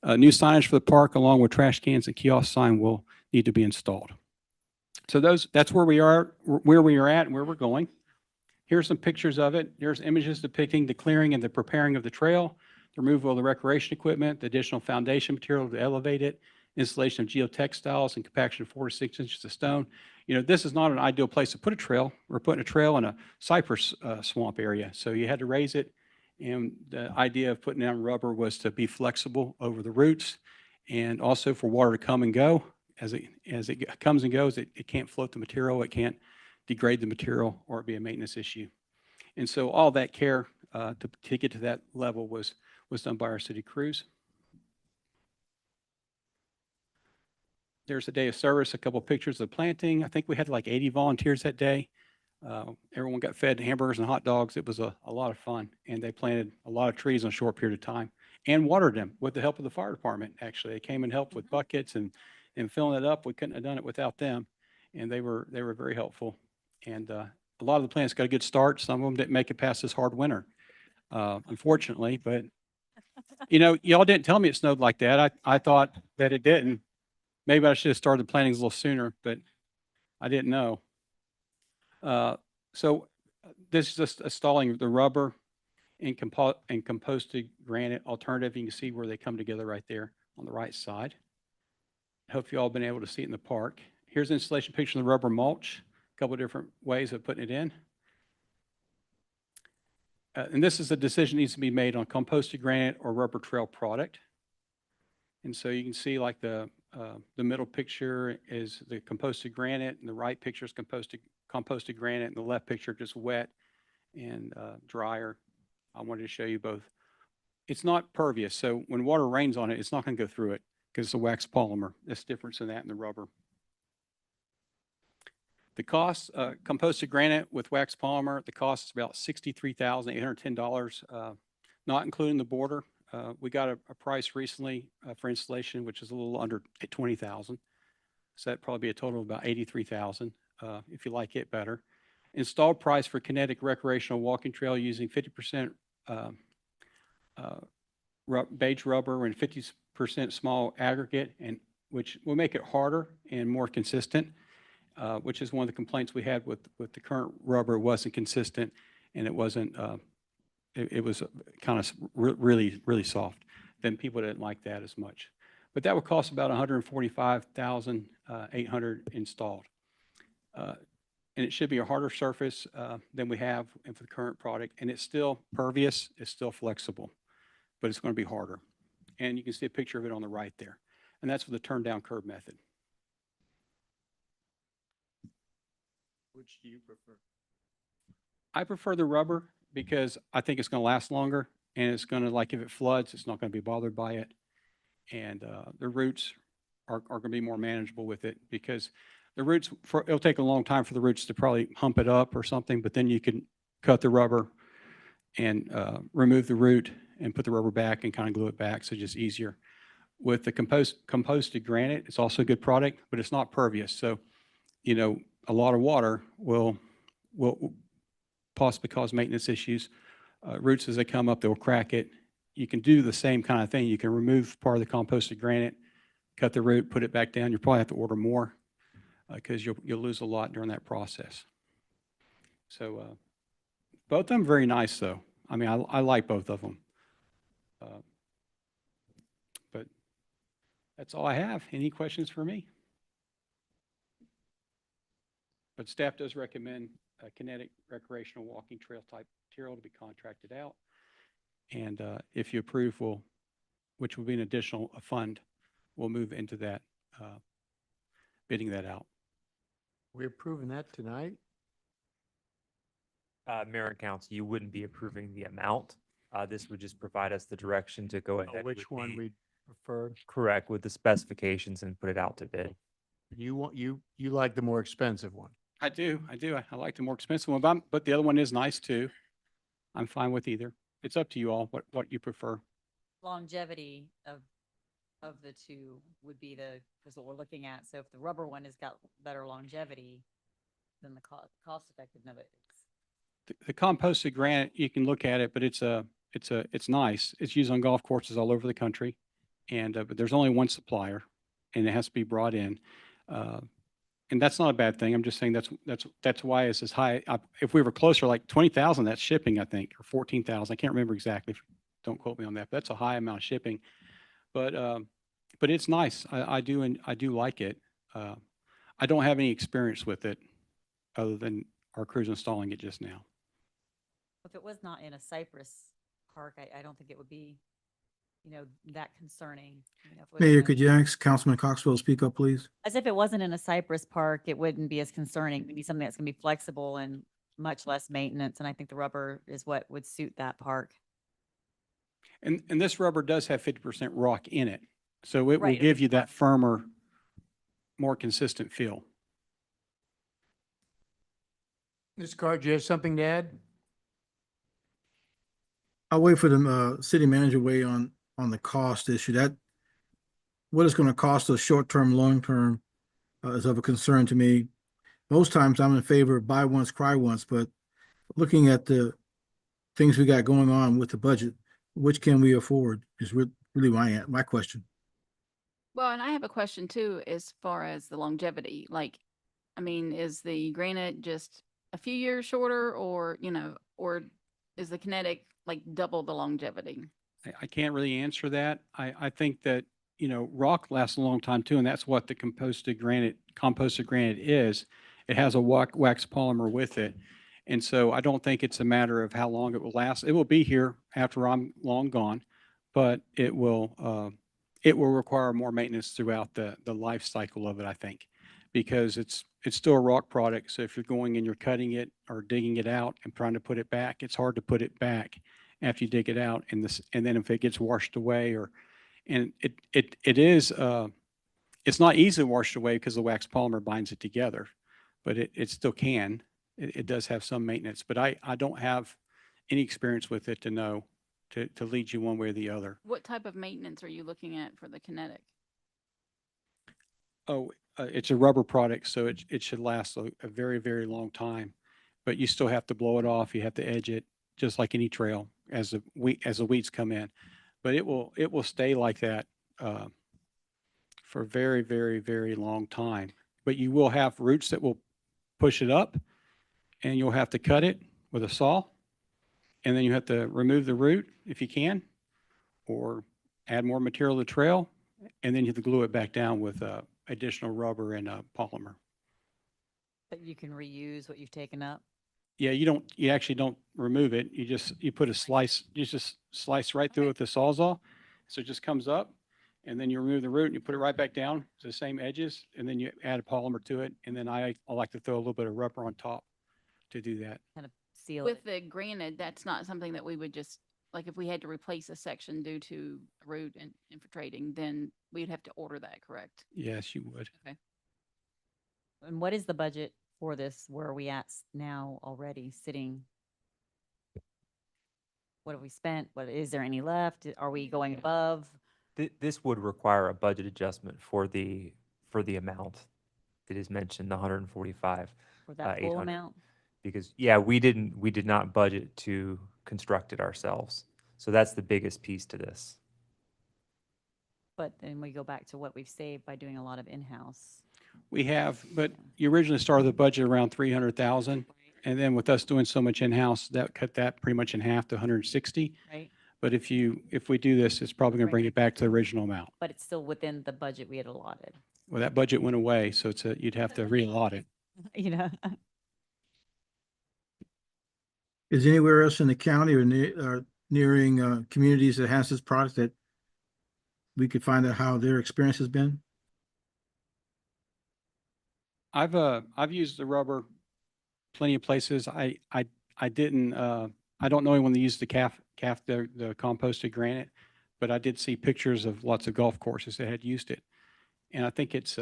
New signage for the park, along with trash cans and kiosk sign, will need to be installed. So that's where we are at and where we're going. Here's some pictures of it. There's images depicting the clearing and the preparing of the trail, the removal of the recreation equipment, the additional foundation material to elevate it, installation of geotextiles and compaction of 4 to 6 inches of stone. You know, this is not an ideal place to put a trail. We're putting a trail in a cypress swamp area. So you had to raise it. And the idea of putting down rubber was to be flexible over the roots and also for water to come and go. As it comes and goes, it can't float the material. It can't degrade the material or it be a maintenance issue. And so all that care to get to that level was done by our city crews. There's a day of service, a couple pictures of planting. I think we had like 80 volunteers that day. Everyone got fed hamburgers and hot dogs. It was a lot of fun. And they planted a lot of trees in a short period of time and watered them with the help of the fire department. Actually, they came and helped with buckets and filling it up. We couldn't have done it without them. And they were very helpful. And a lot of the plants got a good start. Some of them didn't make it past this hard winter, unfortunately. But, you know, y'all didn't tell me it snowed like that. I thought that it didn't. Maybe I should have started the plantings a little sooner, but I didn't know. So this is just installing the rubber and composted granite alternative. You can see where they come together right there on the right side. I hope you all been able to see it in the park. Here's an installation picture of the rubber mulch, a couple of different ways of putting it in. And this is a decision that needs to be made on composted granite or rubber trail product. And so you can see like the middle picture is the composted granite, and the right picture is composted granite, and the left picture just wet and drier. I wanted to show you both. It's not pervious, so when water rains on it, it's not going to go through it because it's a wax polymer. That's the difference in that and the rubber. The cost, composted granite with wax polymer, the cost is about $63,810, not including the border. We got a price recently for installation, which is a little under $20,000. So that'd probably be a total of about $83,000 if you like it better. Installed price for kinetic recreational walking trail using 50% beige rubber and 50% small aggregate, and which will make it harder and more consistent, which is one of the complaints we had with the current rubber. It wasn't consistent, and it wasn't. It was kind of really soft. Then people didn't like that as much. But that would cost about $145,800 installed. And it should be a harder surface than we have for the current product. And it's still pervious, it's still flexible, but it's going to be harder. And you can see a picture of it on the right there. And that's with the turn down curb method. Which do you prefer? I prefer the rubber because I think it's going to last longer, and it's going to, like, if it floods, it's not going to be bothered by it. And the roots are going to be more manageable with it because the roots, it'll take a long time for the roots to probably hump it up or something, but then you can cut the rubber and remove the root and put the rubber back and kind of glue it back, so just easier. With the composted granite, it's also a good product, but it's not pervious. So, you know, a lot of water will possibly cause maintenance issues. Roots, as they come up, they'll crack it. You can do the same kind of thing. You can remove part of the composted granite, cut the root, put it back down. You'll probably have to order more because you'll lose a lot during that process. So both of them very nice, though. I mean, I like both of them. But that's all I have. Any questions for me? But staff does recommend a kinetic recreational walking trail type material to be contracted out. And if you approve, which will be an additional fund, we'll move into that, bidding that out. We approving that tonight? Mayor and council, you wouldn't be approving the amount. This would just provide us the direction to go ahead. Which with one the- we prefer? Correct, with the specifications and put it out to bid. You like the more expensive one? I do. I like the more expensive one, but the other one is nice too. I'm fine with either. It's up to you all, what you prefer. Longevity of the two would be is what we're looking at. So if the rubber one has got better longevity, then the cost effectiveness of it. The composted granite, you can look at it, but it's nice. It's used on golf courses all over the country, and but there's only one supplier, and it has to be brought in. And that's not a bad thing. I'm just saying that's why it's as high. If we were closer, like 20,000, that's shipping, I think, or 14,000. I can't remember exactly. Don't quote me on that. But that's a high amount of shipping. But it's nice. I do like it. I don't have any experience with it other than our crews installing it just now. If it was not in a cypress park, I don't think it would be, that concerning. If it was Mayor, in a- could you ask Councilman Coxwell to speak up, please? As if it wasn't in a cypress park, it wouldn't be as concerning. Maybe something that's gonna be flexible and much less maintenance, and I think the rubber is what would suit that park. And this rubber does have 50% rock in it. So it will Right, it'll be give you that firmer, more consistent feel. Ms. Carr, do you have something to add? I'll wait for the city manager weigh on the cost issue. That what it's going to cost us short term, long term is of a concern to me. Most times I'm in favor of buy once, cry once, but looking at the things we got going on with the budget, which can we afford is really my question. Well, and I have a question too, as far as the longevity. Like, I mean, is the granite just a few years shorter, or or is the kinetic like double the longevity? I can't really answer that. I think that, rock lasts a long time too, and that's what the composted granite is. It has a wax polymer with it. And so I don't think it's a matter of how long it will last. It will be here after I'm long gone, but it will require more maintenance throughout the life cycle of it, I think, because it's still a rock product. So if you're going and you're cutting it or digging it out and trying to put it back, it's hard to put it back after you dig it out. And then if it gets washed away it's not easily washed away because the wax polymer binds it together, but it still can. It does have some maintenance, but I don't have any experience with it to know to lead you one way or the other. What type of maintenance are you looking at for the kinetic? Oh, it's a rubber product, so it should last a very, very long time. But you still have to blow it off. You have to edge it, just like any trail as the weeds come in. But it will stay like that for a very, very, very long time. But you will have roots that will push it up, and you'll have to cut it with a saw, and then you have to remove the root if you can, or add more material to the trail, and then you have to glue it back down with additional rubber and polymer. But you can reuse what you've taken up. Yeah, you actually don't remove it. You put a slice, you just slice right through it with the Sawzall. So it just comes up, and then you remove the root and you put it right back down to the same edges, and then you add a polymer to it. And then I like to throw a little bit of rubber on top to do that. Kind of seal With it. the granite, that's not something that we would just, like, if we had to replace a section due to root and infiltrating, then we'd have to order that, correct? Yes, you would. Okay. And what is the budget for this? Where are we at now already sitting? What have we spent? What, is there any left? Are we going above? This would require a budget adjustment for the amount that is mentioned, the 145. For that full 800. amount? Because, yeah, we did not budget to construct it ourselves. So that's the biggest piece to this. But then we go back to what we've saved by doing a lot of in-house. We have, but you originally started the budget around 300,000. And then with us doing so much in-house, that cut that pretty much in half to 160. Right? But if we do this, it's probably going to bring it back to the original amount. But it's still within the budget we had allotted. Well, that budget went away, so you'd have to re-allot it. You know, Is anywhere else in the county or nearing communities that has this product that we could find out how their experience has been? I've used the rubber plenty of places. I didn't I don't know anyone that used the the composted granite, but I did see pictures of lots of golf courses that had used it. And I think it's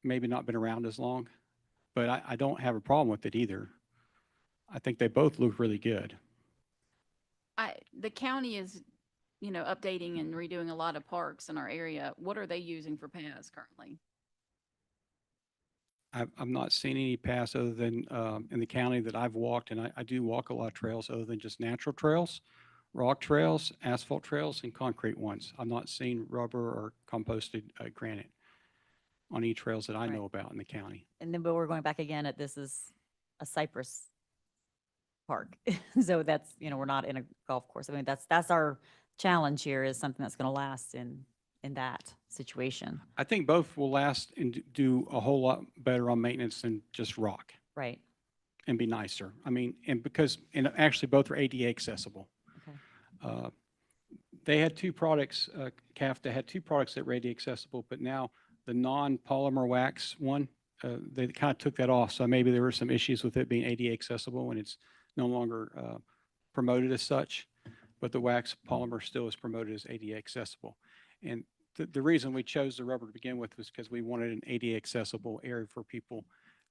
maybe not been around as long, but I don't have a problem with it either. I think they both look really good. The county is, updating and redoing a lot of parks in our area. What are they using for paths currently? I've not seen any paths other than in the county that I've walked, and I do walk a lot of trails other than just natural trails, rock trails, asphalt trails, and concrete ones. I've not seen rubber or composted granite on any trails that I know about in the county. and then, but we're going back again this is a cypress park. So that's, we're not in a golf course. I mean, that's our challenge here, is something that's going to last in that situation. I think both will last and do a whole lot better on maintenance than just rock Right. and be nicer. I mean, and actually both are ADA accessible. Okay. They had two products, CAFTA had two products that were ADA accessible, but now the non-polymer wax one they kind of took that off. So maybe there were some issues with it being ADA accessible and it's no longer promoted as such, but the wax polymer still is promoted as ADA accessible. And the reason we chose the rubber to begin with was because we wanted an ADA accessible area for people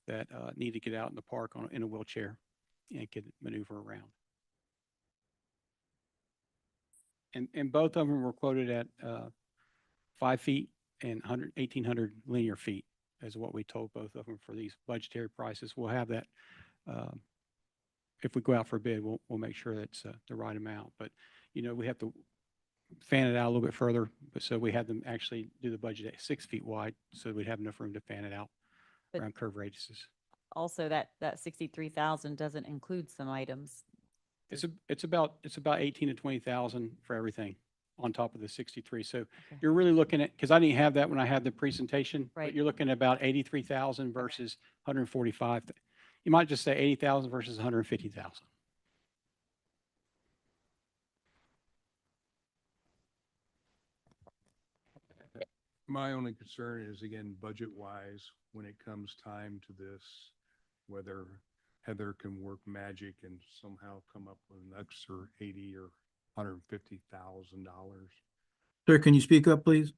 that need to get out in the park in a wheelchair and could maneuver around. And both of them were quoted at 5 feet and 1,800 linear feet is what we told both of them for these budgetary prices. We'll have that. If we go out for bid, we'll make sure that's the right amount. But, you know, we have to fan it out a little bit further. But so we had them actually do the budget at 6 feet wide so we'd have enough room to fan it out But- around curve radiuses. Also, that 63,000 doesn't include some items. It's about 18 to 20,000 for everything on top of the 63. So Okay. you're really looking at, because I didn't have that when I had the presentation, Right. but you're looking at about 83,000 versus 145. You might just say 80,000 versus 150,000. My only concern is, again, budget-wise, when it comes time to this, whether Heather can work magic and somehow come up with an extra 80 or $150,000. Sir, can you speak up, please?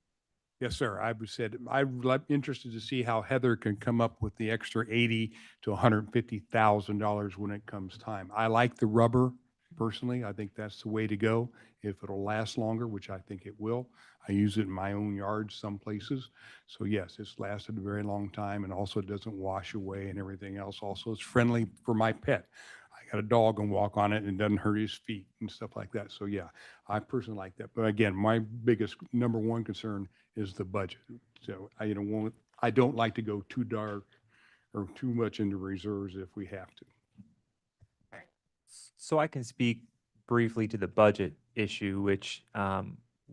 Yes, sir. I said, I'm interested to see how Heather can come up with the extra 80 to $150,000 when it comes time. I like the rubber personally. I think that's the way to go. If it'll last longer, which I think it will. I use it in my own yard some places. So yes, it's lasted a very long time and also it doesn't wash away and everything else. Also, it's friendly for my pet. I got a dog and walk on it and it doesn't hurt his feet and stuff like that. So yeah, I personally like that. But again, my biggest number one concern is the budget. So I don't like to go too dark or too much into reserves if we have to. So I can speak briefly to the budget issue, which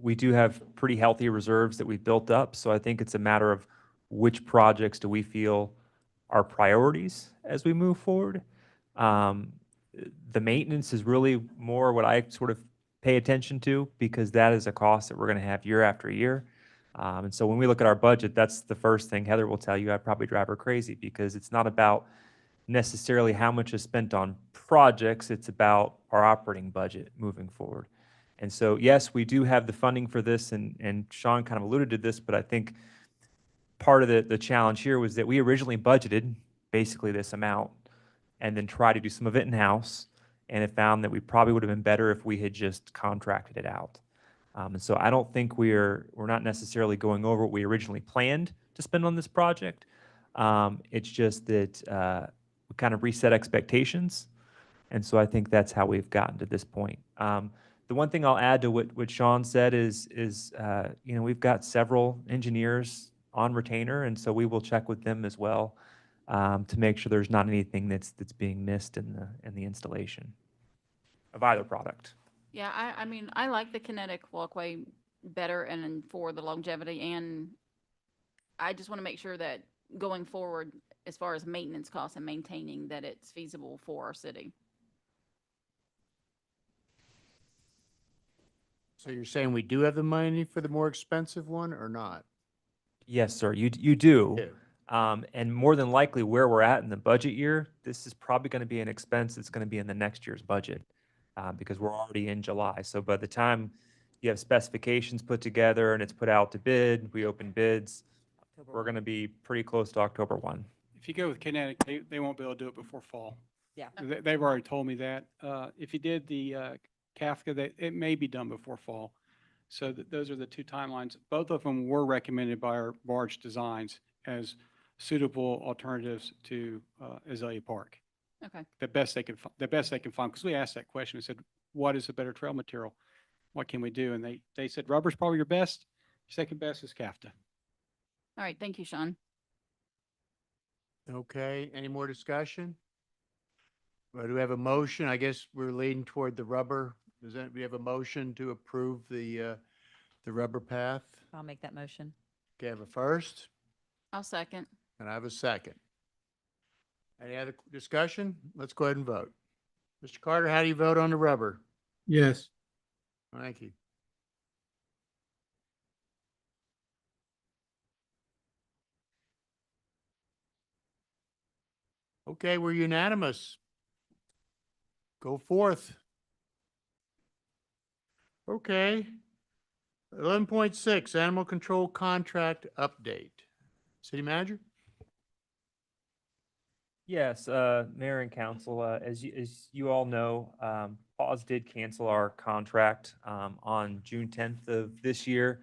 we do have pretty healthy reserves that we've built up. So I think it's a matter of which projects do we feel are priorities as we move forward. The maintenance is really more what I sort of pay attention to because that is a cost that we're going to have year after year. And so when we look at our budget, that's the first thing Heather will tell you. I'd probably drive her crazy because it's not about necessarily how much is spent on projects. It's about our operating budget moving forward. And so, yes, we do have the funding for this, and Sean kind of alluded to this, but I think part of the challenge here was that we originally budgeted basically this amount and then tried to do some of it in-house, and it found that we probably would have been better if we had just contracted it out. And so I don't think we're not necessarily going over what we originally planned to spend on this project. It's just that we kind of reset expectations. And so I think that's how we've gotten to this point. The one thing I'll add to what Sean said is we've got several engineers on retainer, and so we will check with them as well to make sure there's not anything that's being missed in the installation of either product. Yeah, I mean, I like the kinetic walkway better and for the longevity, and I just want to make sure that going forward, as far as maintenance costs and maintaining, that it's feasible for our city. So you're saying we do have the money for the more expensive one or not? Yes, sir, you do. Yeah. And more than likely, where we're at in the budget year, this is probably going to be an expense that's going to be in the next year's budget because we're already in July. So by the time you have specifications put together and it's put out to bid, we open bids, we're going to be pretty close to October 1. If you go with Kinetic, they won't be able to do it before fall. Yeah. They've already told me that. If you did the Kafka, it may be done before fall. So those are the two timelines. Both of them were recommended by our barge designs as suitable alternatives to Azalea Park. Okay. The best they can find, because we asked that question. We said, what is a better trail material? What can we do? And they said rubber's probably your best. Second best is Kafta. All right. Thank you, Sean. Okay, any more discussion? Well, do we have a motion? I guess we're leaning toward the rubber. We have a motion to approve the rubber path? I'll make that motion. Okay, I have a first I'll second. and I have a second. Any other discussion? Let's go ahead and vote. Mr. Carter, how do you vote on the rubber? Yes. Thank you. Okay, we're unanimous. Go forth. Okay. 11.6, animal control contract update. City manager? Yes, Mayor and Council, as you all know, Paws did cancel our contract on June 10th of this year.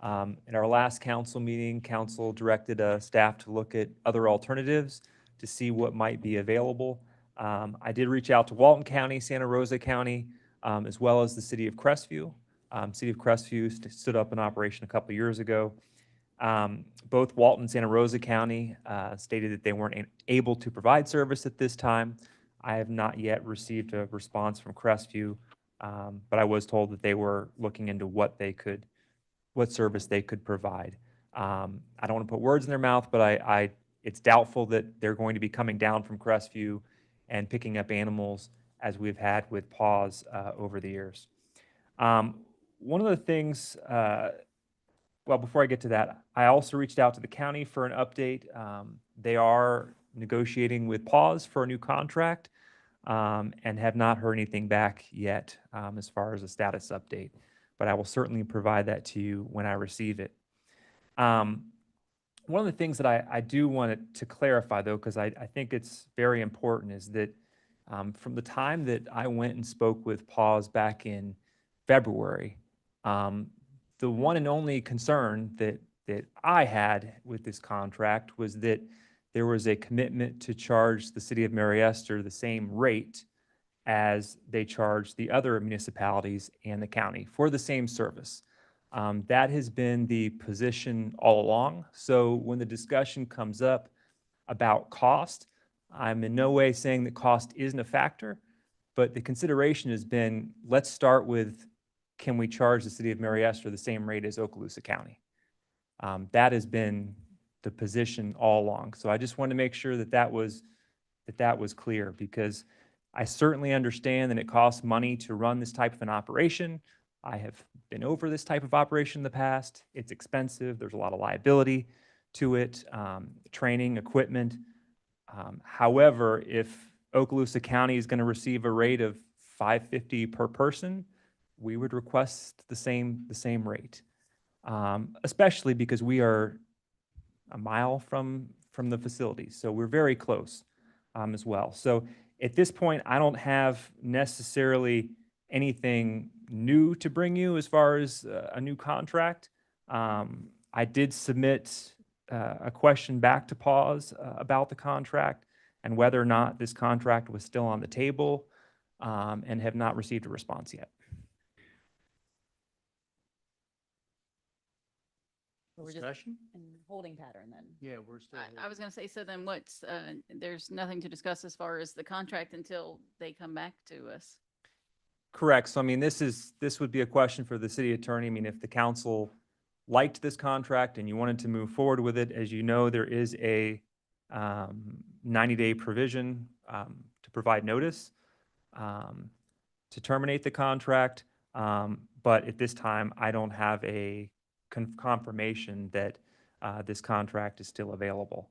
In our last council meeting, council directed staff to look at other alternatives to see what might be available. I did reach out to Walton County, Santa Rosa County, as well as the city of Crestview. City of Crestview stood up an operation a couple years ago. Both Walton and Santa Rosa County stated that they weren't able to provide service at this time. I have not yet received a response from Crestview, but I was told that they were looking into what service they could provide. I don't want to put words in their mouth, but it's doubtful that they're going to be coming down from Crestview and picking up animals as we've had with Paws over the years. One of the things, well, before I get to that, I also reached out to the county for an update. They are negotiating with Paws for a new contract and have not heard anything back yet as far as a status update. But I will certainly provide that to you when I receive it. One of the things that I do want to clarify, though, because I think it's very important, is that from the time that I went and spoke with Paws back in February, the one and only concern that I had with this contract was that there was a commitment to charge the City of Mary Esther the same rate as they charge the other municipalities and the county for the same service. That has been the position all along. So when the discussion comes up about cost, I'm in no way saying that cost isn't a factor, but the consideration has been, let's start with, can we charge the City of Mary Esther the same rate as Okaloosa County? That has been the position all along. So I just wanted to make sure that was clear, because I certainly understand that it costs money to run this type of an operation. I have been over this type of operation in the past. It's expensive. There's a lot of liability to it, training, equipment. However, if Okaloosa County is going to receive a rate of $5.50 per person, we would request the same rate, especially because we are a mile from the facility, so we're very close as well. So at this point, I don't have necessarily anything new to bring you as far as a new contract. I did submit a question back to Paws about the contract and whether or not this contract was still on the table, and have not received a response yet. We're just Discussion? in holding pattern then. Yeah, we're still. I was gonna say, so then what's, there's nothing to discuss as far as the contract until they come back to us. Correct. So I mean, this would be a question for the city attorney. I mean, if the council liked this contract and you wanted to move forward with it, as you know, there is a 90-day provision to provide notice to terminate the contract. But at this time, I don't have a confirmation that this contract is still available.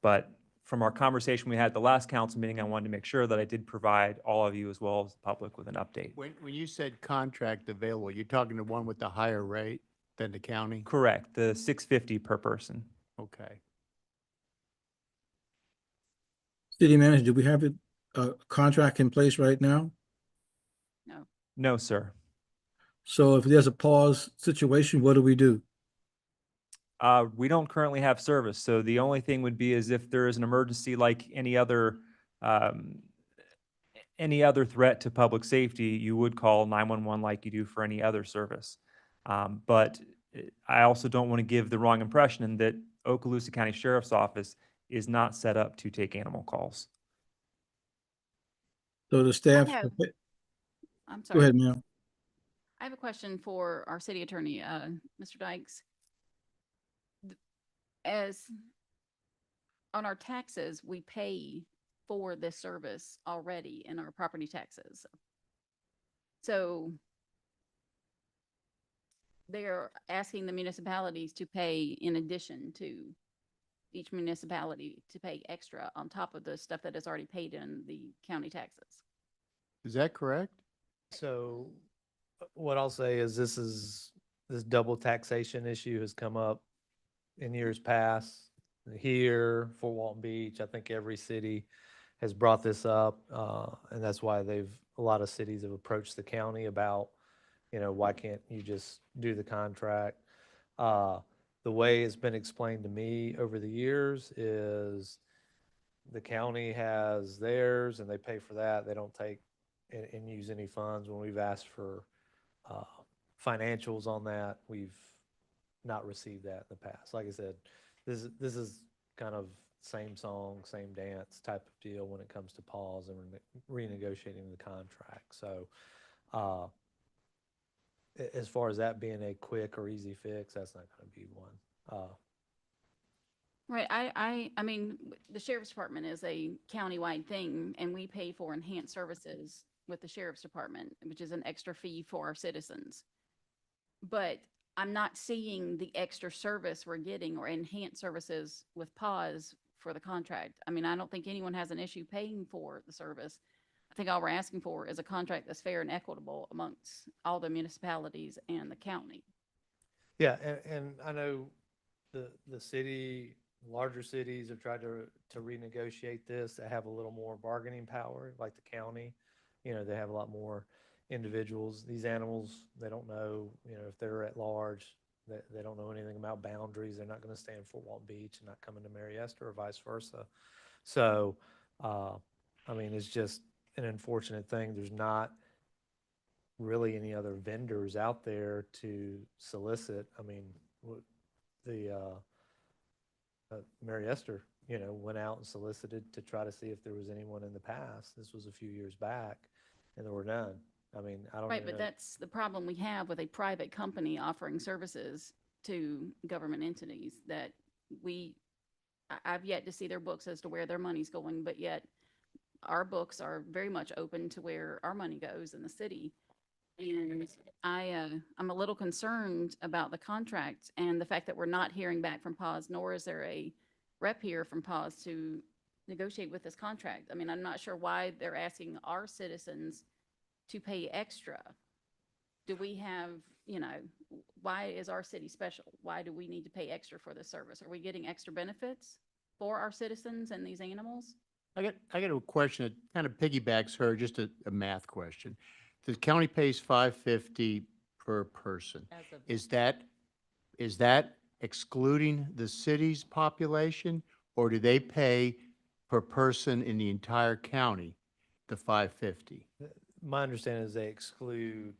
But from our conversation we had at the last council meeting, I wanted to make sure that I did provide all of you as well as the public with an update. When you said contract available, you're talking the one with the higher rate than the county? Correct, the $6.50 per person. Okay. City manager, do we have a contract in place right now? No. No, sir. So if there's a pause situation, what do we do? We don't currently have service, so the only thing would be is if there is an emergency like any other threat to public safety, you would call 911 like you do for any other service. But I also don't want to give the wrong impression that Okaloosa County Sheriff's Office is not set up to take animal calls. So the staff, have- I'm go sorry. ahead, ma'am. I have a question for our city attorney, Mr. Dykes. As on our taxes, we pay for this service already in our property taxes. So they're asking the municipalities to pay in addition to each municipality to pay extra on top of the stuff that is already paid in the county taxes. Is that correct? So what I'll say is this double taxation issue has come up in years past. Here, Fort Walton Beach, I think every city has brought this up. And that's why a lot of cities have approached the county about, why can't you just do the contract? The way it's been explained to me over the years is the county has theirs and they pay for that. They don't take and use any funds. When we've asked for financials on that, we've not received that in the past. Like I said, this is kind of same song, same dance type of deal when it comes to pause and renegotiating the contract. So as far as that being a quick or easy fix, that's not going to be one. Right, I mean, the sheriff's department is a countywide thing, and we pay for enhanced services with the sheriff's department, which is an extra fee for our citizens. But I'm not seeing the extra service we're getting or enhanced services with pause for the contract. I mean, I don't think anyone has an issue paying for the service. I think all we're asking for is a contract that's fair and equitable amongst all the municipalities and the county. Yeah, and I know the city, larger cities have tried to renegotiate this, to have a little more bargaining power, like the county. They have a lot more individuals. These animals, they don't know, if they're at large, they don't know anything about boundaries. They're not going to stay in Fort Walton Beach and not come into Mary Esther or vice versa. So, I mean, it's just an unfortunate thing. There's not really any other vendors out there to solicit. I mean, the Mary Esther, went out and solicited to try to see if there was anyone in the past. This was a few years back, and there were none. I mean, I don't Right, even but know. that's the problem we have with a private company offering services to government entities that I've yet to see their books as to where their money's going, but yet our books are very much open to where our money goes in the city. And I'm a little concerned about the contract and the fact that we're not hearing back from PAWS, nor is there a rep here from PAWS to negotiate with this contract. I mean, I'm not sure why they're asking our citizens to pay extra. Do we have, why is our city special? Why do we need to pay extra for this service? Are we getting extra benefits for our citizens and these animals? I got a question that kind of piggybacks her, just a math question. The county pays $550 per person. Is that excluding the city's population, or do they pay per person in the entire county the $550? My understanding is they exclude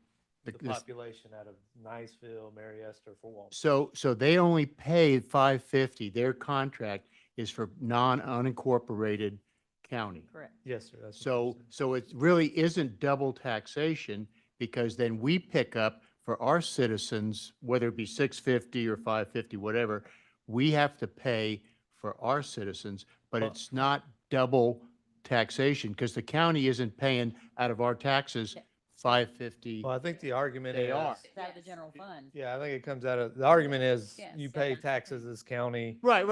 the This- population out of Niceville, Mary Esther, Fort Walton. So they only pay $550. Their contract is for unincorporated county. Correct. Yes, sir. That's my So understanding. it really isn't double taxation, because then we pick up for our citizens, whether it be 650 or 550, whatever, we have to pay for our citizens, but Well- it's not double taxation, because the county isn't paying out of our taxes Yeah. 550. Well, I think the argument They is. are. It's out of the general fund. Yeah, I think it comes out of, the argument is Yes. you Yeah, pay that's- taxes as county, Right.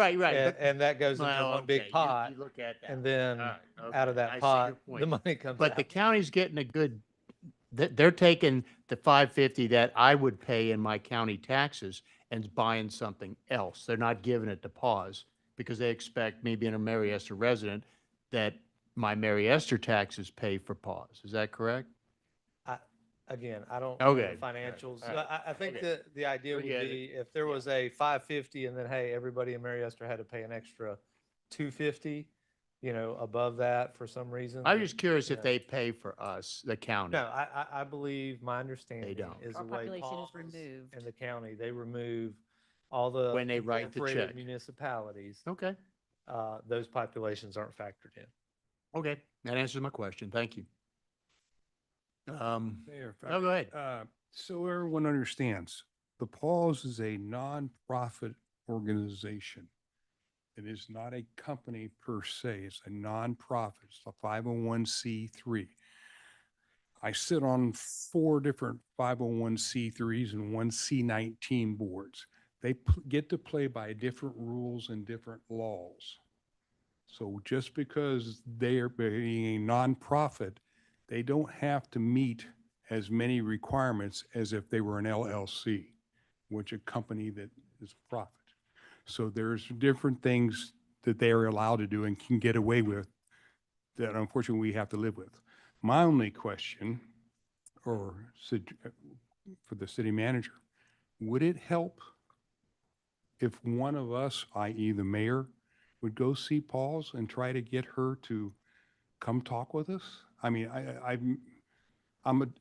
and that goes into Well, one big okay, pot, you look at that. and then All right, out of okay, I that see pot, your point. the money comes But the out. county's getting a good, they're taking the 550 that I would pay in my county taxes and buying something else. They're not giving it to PAWS, because they expect me, being a Mary Esther resident, that my Mary Esther taxes pay for PAWS. Is that correct? Again, I don't know the Okay. financials. All right. I think Okay. the idea would Forget it. be if there was a 550 and then, hey, everybody in Mary Esther had to pay an extra 250, above that for some reason. I'm just curious if Yeah. they pay for us, the county. No, I believe, my understanding don't. is Our the way population is PAWS removed. and the county, they remove all the When they write the incorporated check. municipalities. Okay, Those populations aren't factored in. okay. That answers my question. Thank you. Mayor, if I No, go ahead. So everyone understands, the Paws is a nonprofit organization. It is not a company per se. It's a nonprofit. It's a 501c3. I sit on 4 different 501c3s and 1 C19 boards. get to play by different rules and different laws. So just because they are being a nonprofit, they don't have to meet as many requirements as if they were an LLC, which a company that is a profit. So there's different things that they are allowed to do and can get away with that unfortunately we have to live with. My only question, for the city manager, would it help if one of us, i.e. the mayor, would go see Paul's and try to get her to come talk with us? I mean, I'm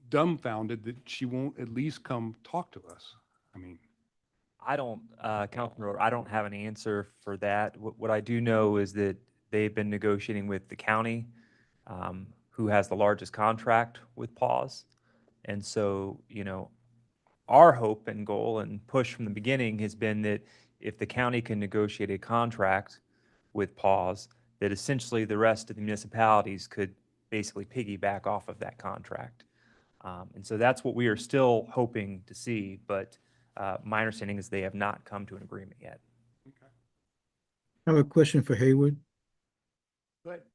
dumbfounded that she won't at least come talk to us. I mean, I don't, Councilman Roder, I don't have an answer for that. What I do know is that they've been negotiating with the county, who has the largest contract with PAWS. And so, our hope and goal and push from the beginning has been that if the county can negotiate a contract with PAWS, that essentially the rest of the municipalities could basically piggyback off of that contract. And so that's what we are still hoping to see, but my understanding is they have not come to an agreement yet. I have a question for Hayward. But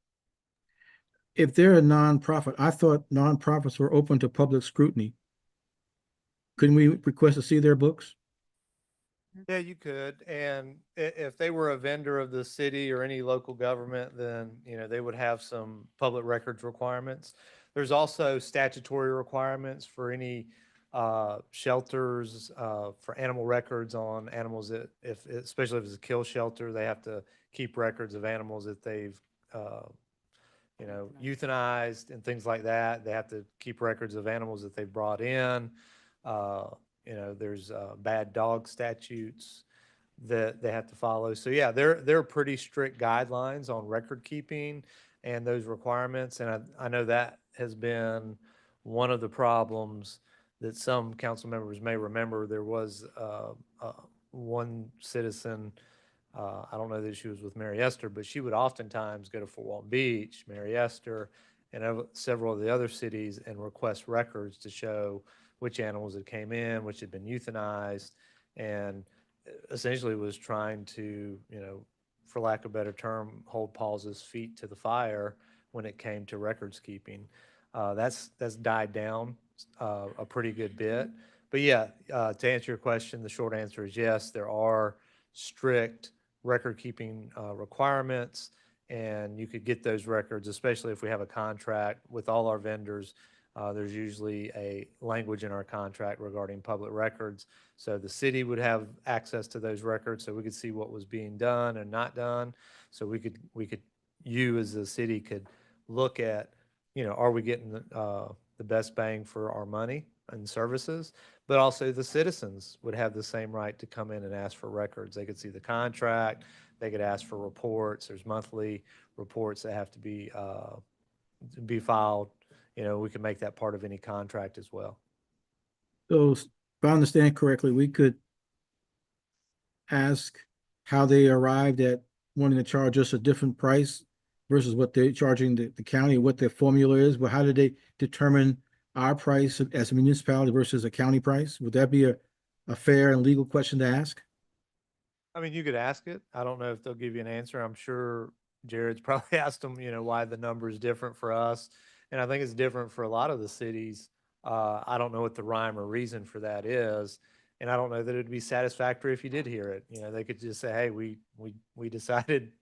If they're a nonprofit, I thought nonprofits were open to public scrutiny. Couldn't we request to see their books? Yeah, you could. And if they were a vendor of the city or any local government, then, they would have some public records requirements. There's also statutory requirements for any shelters, for animal records on animals that especially if it's a kill shelter, they have to keep records of animals that they've, euthanized and things like that. They have to keep records of animals that they've brought in. There's bad dog statutes that they have to follow. So yeah, there are pretty strict guidelines on record keeping and those requirements. And I know that has been one of the problems that some council members may remember. There was one citizen, I don't know that she was with Mary Esther, but she would oftentimes go to Fort Walton Beach, Mary Esther, and several of the other cities and request records to show which animals had came in, which had been euthanized, and essentially was trying to, for lack of a better term, hold Paul's feet to the fire when it came to records keeping. That's died down a pretty good bit. But yeah, to answer your question, the short answer is yes, there are strict record keeping requirements, and you could get those records, especially if we have a contract with all our vendors. There's usually a language in our contract regarding public records. So the city would have access to those records so we could see what was being done and not done. So you as the city could look at, are we getting the best bang for our money and services? But also the citizens would have the same right to come in and ask for records. They could see the contract, they could ask for reports. There's monthly reports that have to be filed. We can make that part of any contract as well. So if I understand correctly, we could ask how they arrived at wanting to charge us a different price versus what they're charging the county, what their formula is, but how did they determine our price as a municipality versus a county price? Would that be a fair and legal question to ask? I mean, you could ask it. I don't know if they'll give you an answer. I'm sure Jared's probably asked them, why the number is different for us. And I think it's different for a lot of the cities. I don't know what the rhyme or reason for that is. And I don't know that it'd be satisfactory if you did hear it. They could just say, hey, we decided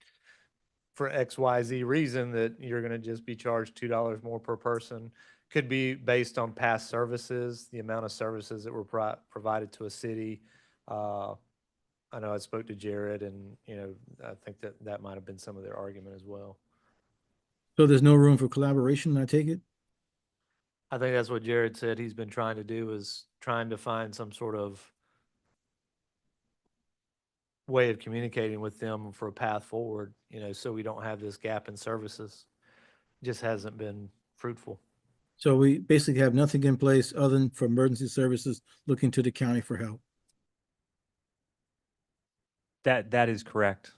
for XYZ reason that you're going to just be charged $2 more per person. Could be based on past services, the amount of services that were provided to a city. I know I spoke to Jared, and I think that might have been some of their argument as well. So there's no room for collaboration, I take it? I think that's what Jared said he's been trying to do, is trying to find some sort of way of communicating with them for a path forward, so we don't have this gap in services. Just hasn't been fruitful. So we basically have nothing in place other than for emergency services looking to the county for help. That is correct.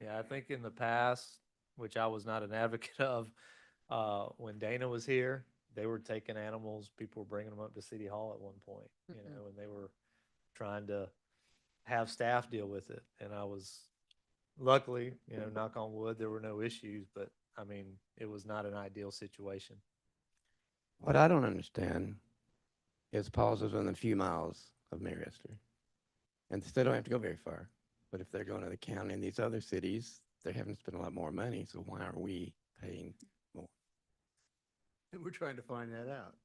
Yeah, I think in the past, which I was not an advocate of, when Dana was here, they were taking animals, people were bringing them up to City Hall at one point, and they were trying to have staff deal with it. And I was, luckily, you know, knock on wood, there were no issues, but I mean, it was not an ideal situation. What I don't understand is Paul's is within a few miles of Mary Esther. And they still don't have to go very far. But if they're going to the county and these other cities, they're having to spend a lot more money. So why are we paying more? We're trying to find that out.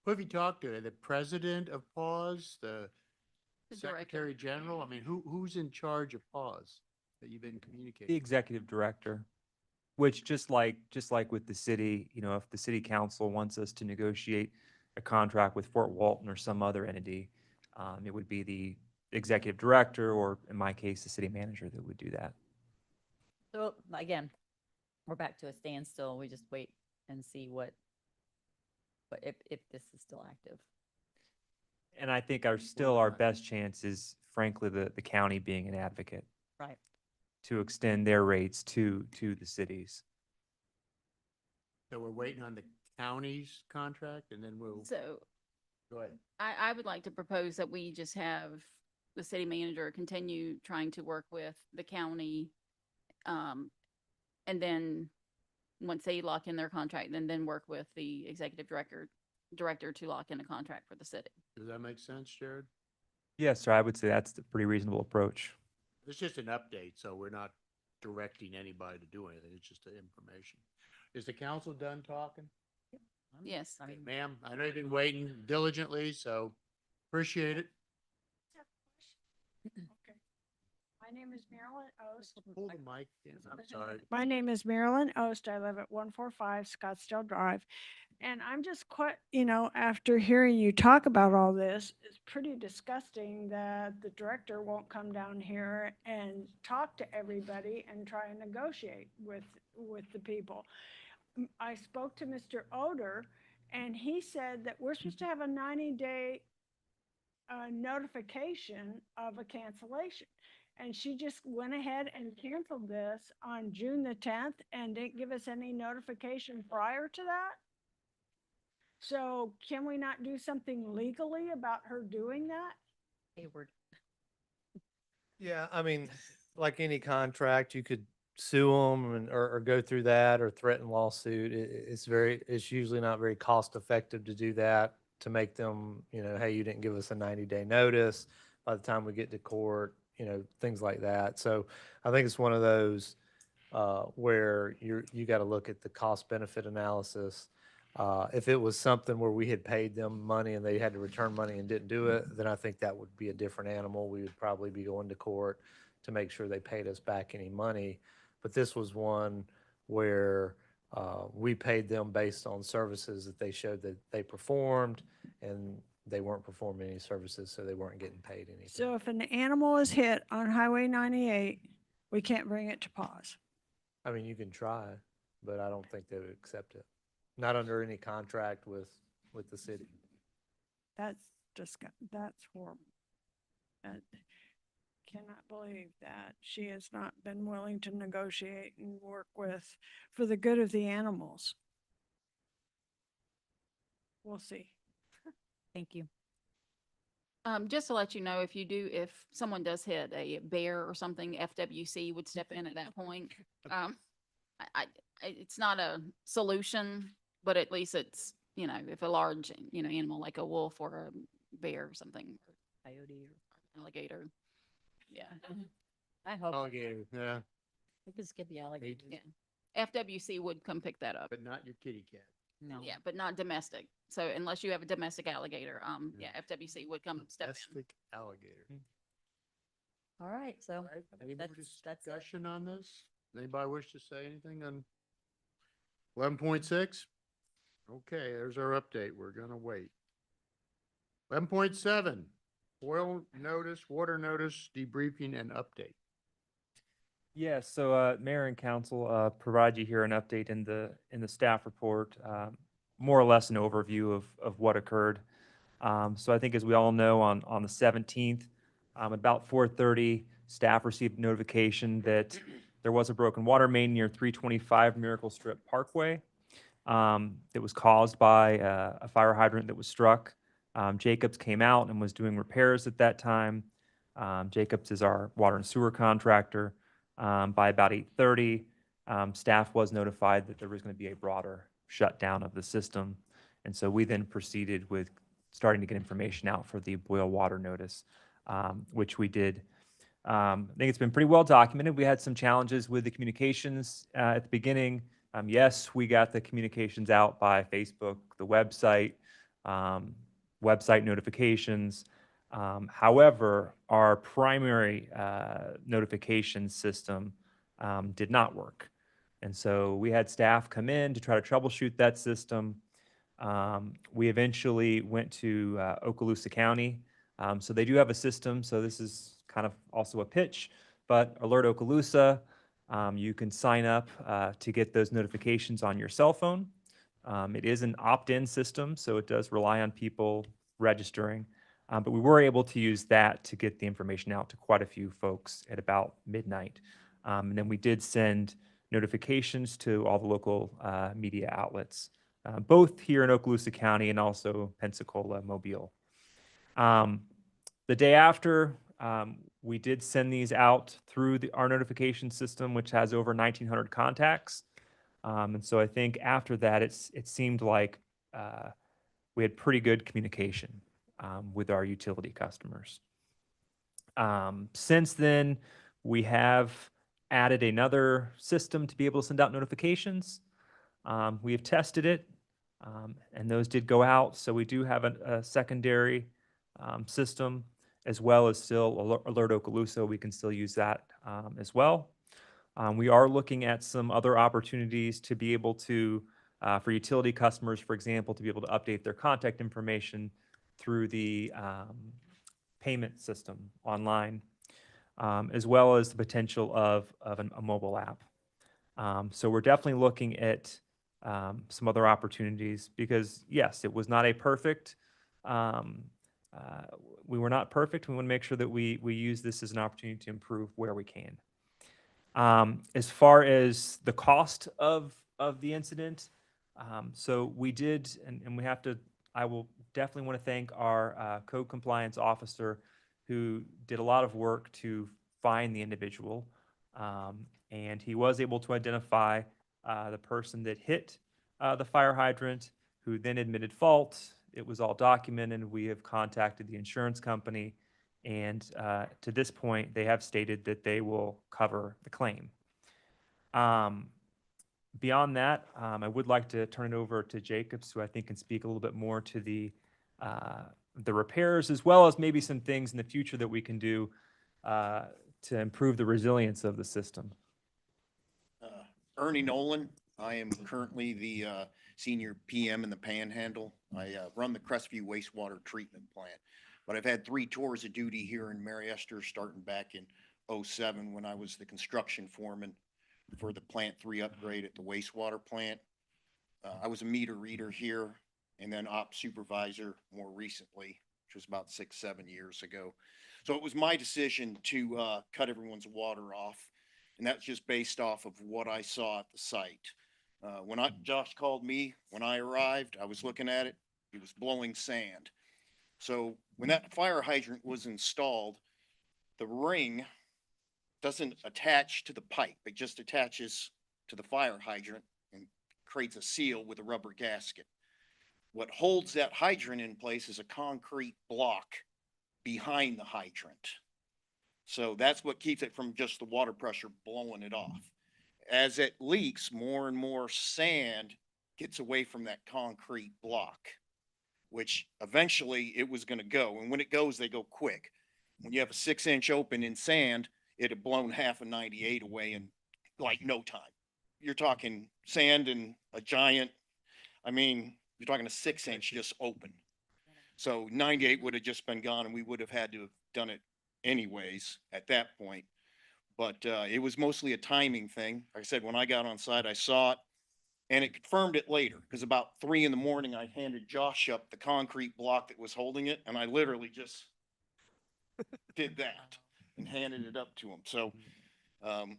Who have you talked to? The president of PAWS, the The director. secretary general? I mean, who's in charge of PAWS that you've been The communicating? executive director, which just like with the city, you know, if the city council wants us to negotiate a contract with Fort Walton or some other entity, it would be the executive director, or in my case, the city manager that would do that. So again, we're back to a standstill. We just wait and see if this is still active. And I think our best chance is frankly the county being an advocate Right. to extend their rates to the cities. So we're waiting on the county's contract and then we'll, So go ahead. I would like to propose that we just have the city manager continue trying to work with the county. And then once they lock in their contract, then work with the executive director to lock in a contract for the city. Does that make sense, Jared? Yes, sir, I would say that's a pretty reasonable approach. It's just an update, so we're not directing anybody to do anything. It's just the information. Is the council done talking? Yes. I mean, Ma'am, I know you've been waiting diligently, so appreciate it. Okay. My name is Marilyn Ost. Pull the mic in. I'm sorry. My name is Marilyn Ost. I live at 145 Scottsdale Drive. And I'm just quite, after hearing you talk about all this, it's pretty disgusting that the director won't come down here and talk to everybody and try and negotiate with the people. I spoke to Mr. Oder, and he said that we're supposed to have a 90-day notification of a cancellation. And she just went ahead and canceled this on June the 10th and didn't give us any notification prior to that. So can we not do something legally about her doing that? Hayward. Yeah, I mean, like any contract, you could sue them or go through that or threaten lawsuit. It's usually not very cost effective to do that, to make them, hey, you didn't give us a 90-day notice. By the time we get to court, things like that. So I think it's one of those where you got to look at the cost benefit analysis. If it was something where we had paid them money and they had to return money and didn't do it, then I think that would be a different animal. We would probably be going to court to make sure they paid us back any money. But this was one where we paid them based on services that they showed that they performed, and they weren't performing any services, so they weren't getting paid anything. So if an animal is hit on Highway 98, we can't bring it to pause. I mean, you can try, but I don't think they would accept it. Not under any contract with the city. That's horrible. I cannot believe that she has not been willing to negotiate and work with for the good of the animals. We'll see. Thank you. Just to let you know, if someone does hit a bear or something, FWC would step in at that point. It's not a solution, but at least it's, if a large, animal like a wolf or a bear or something, Coyote or alligator. Yeah. I hope Alligator, yeah, we could skip the alligator. Yeah. FWC would come pick that up. but not your kitty cat. No. Yeah, but not domestic. So unless you have a domestic alligator, FWC would come step in. Domestic alligator. All right, so All right, any more that's it. discussion on this? Anybody wish to say anything on 11.6? Okay, there's our update. We're gonna wait. 11.7, oil notice, water notice, debriefing and update. Yes, so Mayor and Council provide you here an update in the staff report, more or less an overview of what occurred. So I think as we all know, on the 17th, about 4:30, staff received notification that there was a broken water main near 325 Miracle Strip Parkway. That was caused by a fire hydrant that was struck. Jacobs came out and was doing repairs at that time. Jacobs is our water and sewer contractor. By about 8:30, staff was notified that there was going to be a broader shutdown of the system. And so we then proceeded with starting to get information out for the boil water notice, which we did. I think it's been pretty well documented. We had some challenges with the communications at the beginning. Yes, we got the communications out by Facebook, the website, website notifications. However, our primary notification system did not work. And so we had staff come in to try to troubleshoot that system. We eventually went to Okaloosa County. So they do have a system. So this is kind of also a pitch, but Alert Okaloosa, you can sign up to get those notifications on your cell phone. It is an opt-in system, so it does rely on people registering. But we were able to use that to get the information out to quite a few folks at about midnight. And then we did send notifications to all the local media outlets, both here in Okaloosa County and also Pensacola, Mobile. The day after, we did send these out through our notification system, which has over 1,900 contacts. And so I think after that, it seemed like we had pretty good communication with our utility customers. Since then, we have added another system to be able to send out notifications. We have tested it, and those did go out. So we do have a secondary system, as well as still Alert Okaloosa. We can still use that as well. We are looking at some other opportunities to be able to, for utility customers, for example, to be able to update their contact information through the payment system online, as well as the potential of a mobile app. So we're definitely looking at some other opportunities because, yes, it was not a perfect, we were not perfect. We want to make sure that we use this as an opportunity to improve where we can. As far as the cost of the incident, so we did, and we have to, I will definitely want to thank our code compliance officer who did a lot of work to find the individual. And he was able to identify the person that hit the fire hydrant, who then admitted fault. It was all documented. We have contacted the insurance company, and to this point, they have stated that they will cover the claim. Beyond that, I would like to turn it over to Jacobs, who I think can speak a little bit more to the repairs, as well as maybe some things in the future that we can do to improve the resilience of the system. Ernie Nolan. I am currently the senior PM in the Panhandle. I run the Crestview wastewater treatment plant, but I've had 3 tours of duty here in Mary Esther starting back in '07 when I was the construction foreman for the Plant 3 upgrade at the wastewater plant. I was a meter reader here and then ops supervisor more recently, which was about 6-7 years ago. So it was my decision to cut everyone's water off. And that's just based off of what I saw at the site. Josh called me, when I arrived, I was looking at it, he was blowing sand. So when that fire hydrant was installed, the ring doesn't attach to the pipe. It just attaches to the fire hydrant and creates a seal with a rubber gasket. What holds that hydrant in place is a concrete block behind the hydrant. So that's what keeps it from just the water pressure blowing it off. As it leaks, more and more sand gets away from that concrete block, which eventually it was going to go. And when it goes, they go quick. When you have a 6-inch open in sand, it had blown half a 98 away in like no time. You're talking sand and a giant, you're talking a 6-inch just open. So 98 would have just been gone and we would have had to have done it anyways at that point. But it was mostly a timing thing. Like I said, when I got on site, I saw it and it confirmed it later because about 3 in the morning, I handed Josh up the concrete block that was holding it. And I literally just did that and handed it up to him. So, and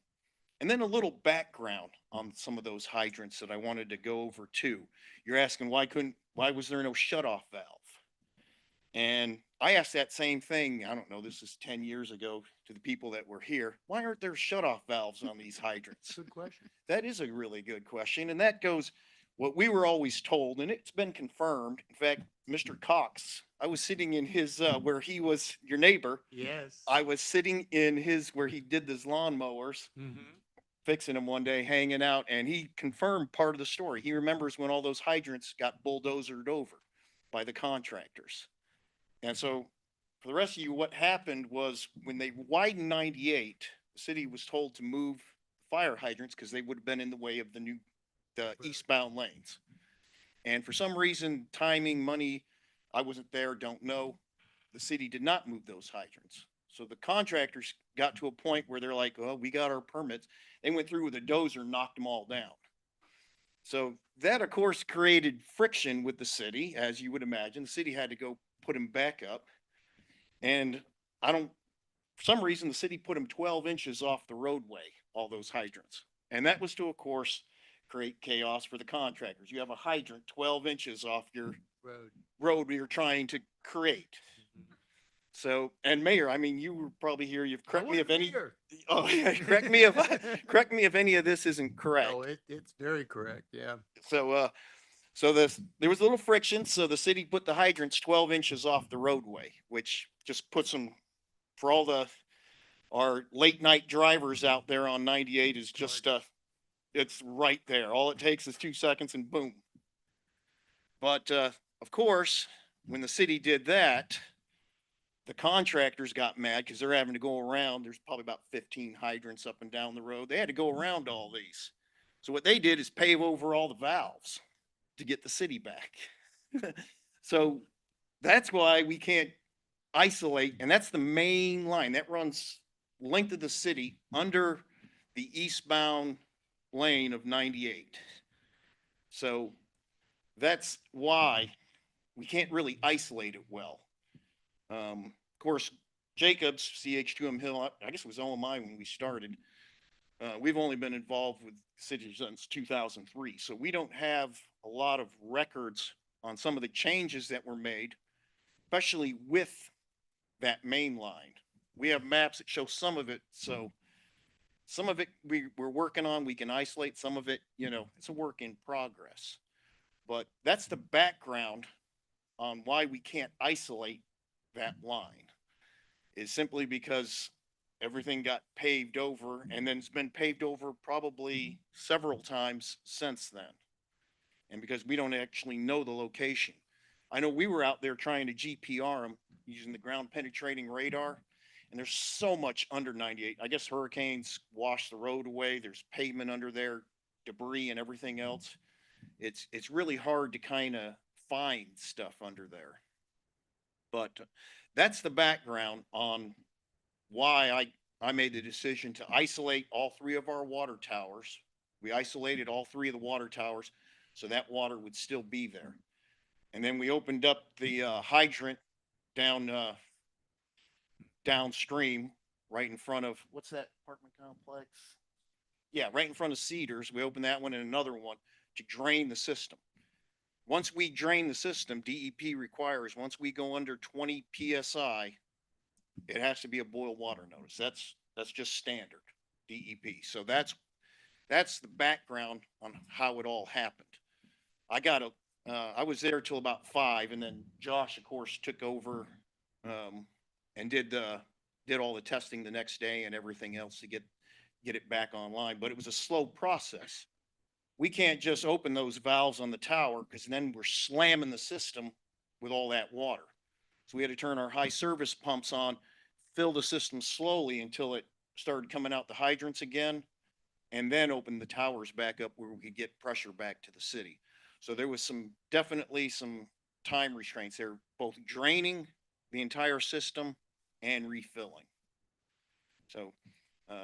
then a little background on some of those hydrants that I wanted to go over too. You're asking why was there no shutoff valve? And I asked that same thing, I don't know, this is 10 years ago, to the people that were here. Why aren't there shut-off valves on these hydrants? Good question. That is a really good question. And that goes, what we were always told, and it's been confirmed. In fact, Mr. Cox, I was sitting in his, where he was your neighbor. Yes. I was sitting in his, where he did his lawnmowers, fixing them one day, hanging out, and he confirmed part of the story. He remembers when all those hydrants got bulldozered over by the contractors. And so for the rest of you, what happened was when they widened 98, the city was told to move fire hydrants because they would have been in the way of the eastbound lanes. And for some reason, timing, money, I wasn't there, don't know. The city did not move those hydrants. So the contractors got to a point where they're like, well, we got our permits. They went through with a dozer, knocked them all down. So that, of course, created friction with the city, as you would imagine. The city had to go put them back up. And for some reason, the city put them 12 inches off the roadway, all those hydrants. And that was to, of course, create chaos for the contractors. You have a hydrant 12 inches off your road you're trying to create. So, and Mayor, I mean, you were probably here, you've correct me if any, oh, yeah, correct me if any of this isn't correct. No, it's very correct, yeah. So, there was a little friction, so the city put the hydrants 12 inches off the roadway, which just puts them, for all our late night drivers out there on 98 is just, it's right there. All it takes is 2 seconds and boom. But, of course, when the city did that, the contractors got mad because they're having to go around. There's probably about 15 hydrants up and down the road. They had to go around all these. So what they did is pave over all the valves to get the city back. So that's why we can't isolate, and that's the main line that runs length of the city under the eastbound lane of 98. So that's why we can't really isolate it well. Of course, Jacobs, CH2M Hill, I guess it was OMI when we started. We've only been involved with the city since 2003, so we don't have a lot of records on some of the changes that were made, especially with that main line. We have maps that show some of it, so some of it we're working on, we can isolate. Some of it, it's a work in progress. But that's the background on why we can't isolate that line, is simply because everything got paved over, and then it's been paved over probably several times since then. And because we don't actually know the location. I know we were out there trying to GPR them using the ground penetrating radar, and there's so much under 98. I guess hurricanes wash the road away. There's pavement under there, debris and everything else. It's really hard to kind of find stuff under there. But that's the background on why I made the decision to isolate all 3 of our water towers. We isolated all 3 of the water towers so that water would still be there. And then we opened up the hydrant downstream, right in front of, what's that apartment complex? Yeah, right in front of Cedars. We opened that one and another one to drain the system. Once we drain the system, DEP requires, once we go under 20 PSI, it has to be a boil water notice. That's just standard DEP. So that's the background on how it all happened. I was there till about 5, and then Josh, of course, took over and did all the testing the next day and everything else to get it back online. But it was a slow process. We can't just open those valves on the tower because then we're slamming the system with all that water. So we had to turn our high service pumps on, fill the system slowly until it started coming out the hydrants again, and then open the towers back up where we could get pressure back to the city. So there was definitely some time restraints there, both draining the entire system and refilling. So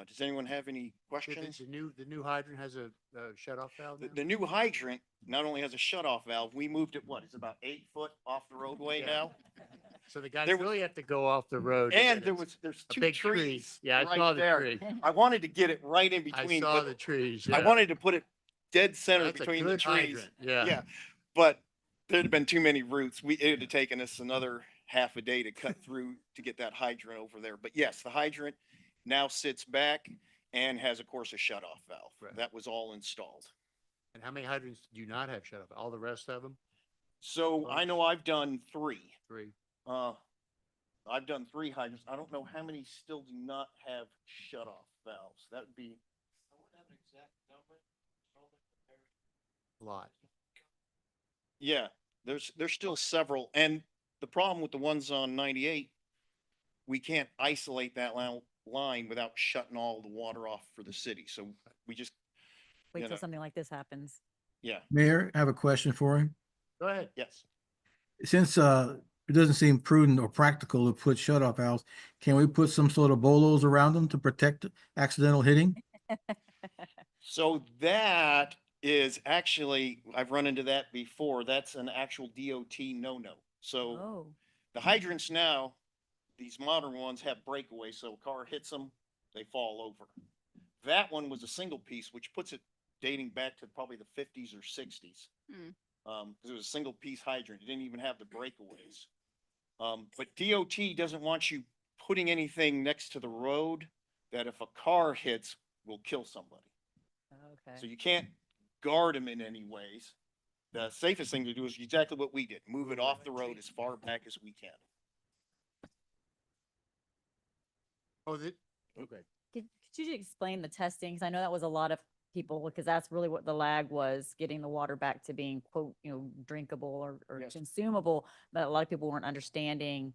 does anyone have any questions? The new hydrant has a shut-off valve now? The new hydrant not only has a shut-off valve, we moved it, it's about 8 foot off the roadway now. So the guys really have to go off the road. And there's a 2 big trees. tree. Yeah, I right saw the there. tree. I wanted to get it right in I between. saw the trees. I Yeah. wanted to put it dead center That's a between the good trees. hydrant, yeah. But there'd been too many roots. It would have taken us another half a day to cut through to get that hydrant over there. But yes, the hydrant now sits back and has, of course, a shut-off valve. Right. That was all installed. And how many hydrants do you not have shut off? All the rest of them? So I know I've done 3. 3. I've done 3 hydrants. I don't know how many still do not have shut-off valves. That would be. A lot. Yeah, there's still several. And the problem with the ones on 98, we can't isolate that line without shutting all the water off for the city. So we just, Wait you till know, something like this happens. yeah, Mayor, I have a question for him. Go ahead. yes. Since it doesn't seem prudent or practical to put shut-off valves, can we put some sort of bolos around them to protect accidental hitting? So that is actually, I've run into that before. That's an actual DOT no-no. So Oh, the hydrants now, these modern ones have breakaways, so a car hits them, they fall over. That one was a single piece, which puts it dating back to probably the 50s or 60s. Mm. Because it was a single piece hydrant. It didn't even have the breakaways. But DOT doesn't want you putting anything next to the road that if a car hits will kill somebody. So okay. you can't guard them in any ways. The safest thing to do is exactly what we did, move it off the road as far back as we can. Oh, okay. Could you explain the testing? 'Cause I know that was a lot of people, because that's really what the lag was, getting the water back to being quote, drinkable or Yes. consumable. But a lot of people weren't understanding,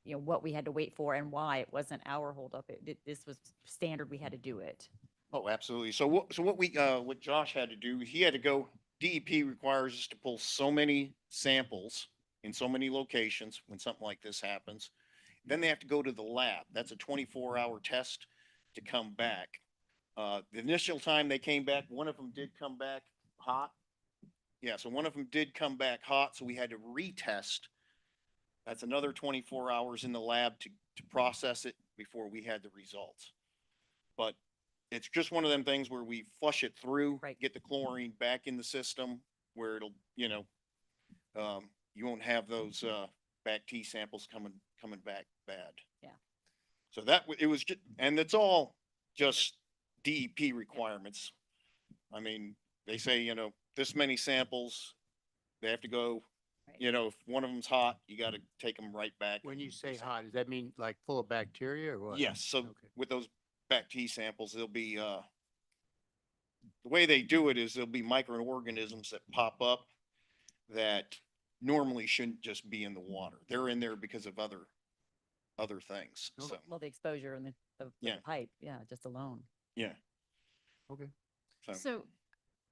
what we had to wait for and why it wasn't our holdup. This was standard. We had to do it. Oh, absolutely. So what Josh had to do, he had to go, DEP requires us to pull so many samples in so many locations when something like this happens. Then they have to go to the lab. That's a 24-hour test to come back. The initial time they came back, one of them did come back hot. Yeah, so one of them did come back hot, so we had to retest. That's another 24 hours in the lab to process it before we had the results. But it's just one of them things where we flush it through, Right. get the chlorine back in the system where it'll, you won't have those back T samples coming back bad. Yeah. So it was just, and it's all just DEP requirements. I mean, they say, this many samples, they have to go, Right. if one of them's hot, you got to take them right back. When you say hot, does that mean like full of bacteria or what? Yes, so Okay. with those back T samples, there'll be, the way they do it is there'll be microorganisms that pop up that normally shouldn't just be in the water. They're in there because of other things, so, Well, the exposure and the Yeah. pipe, yeah, just alone. yeah. Okay. So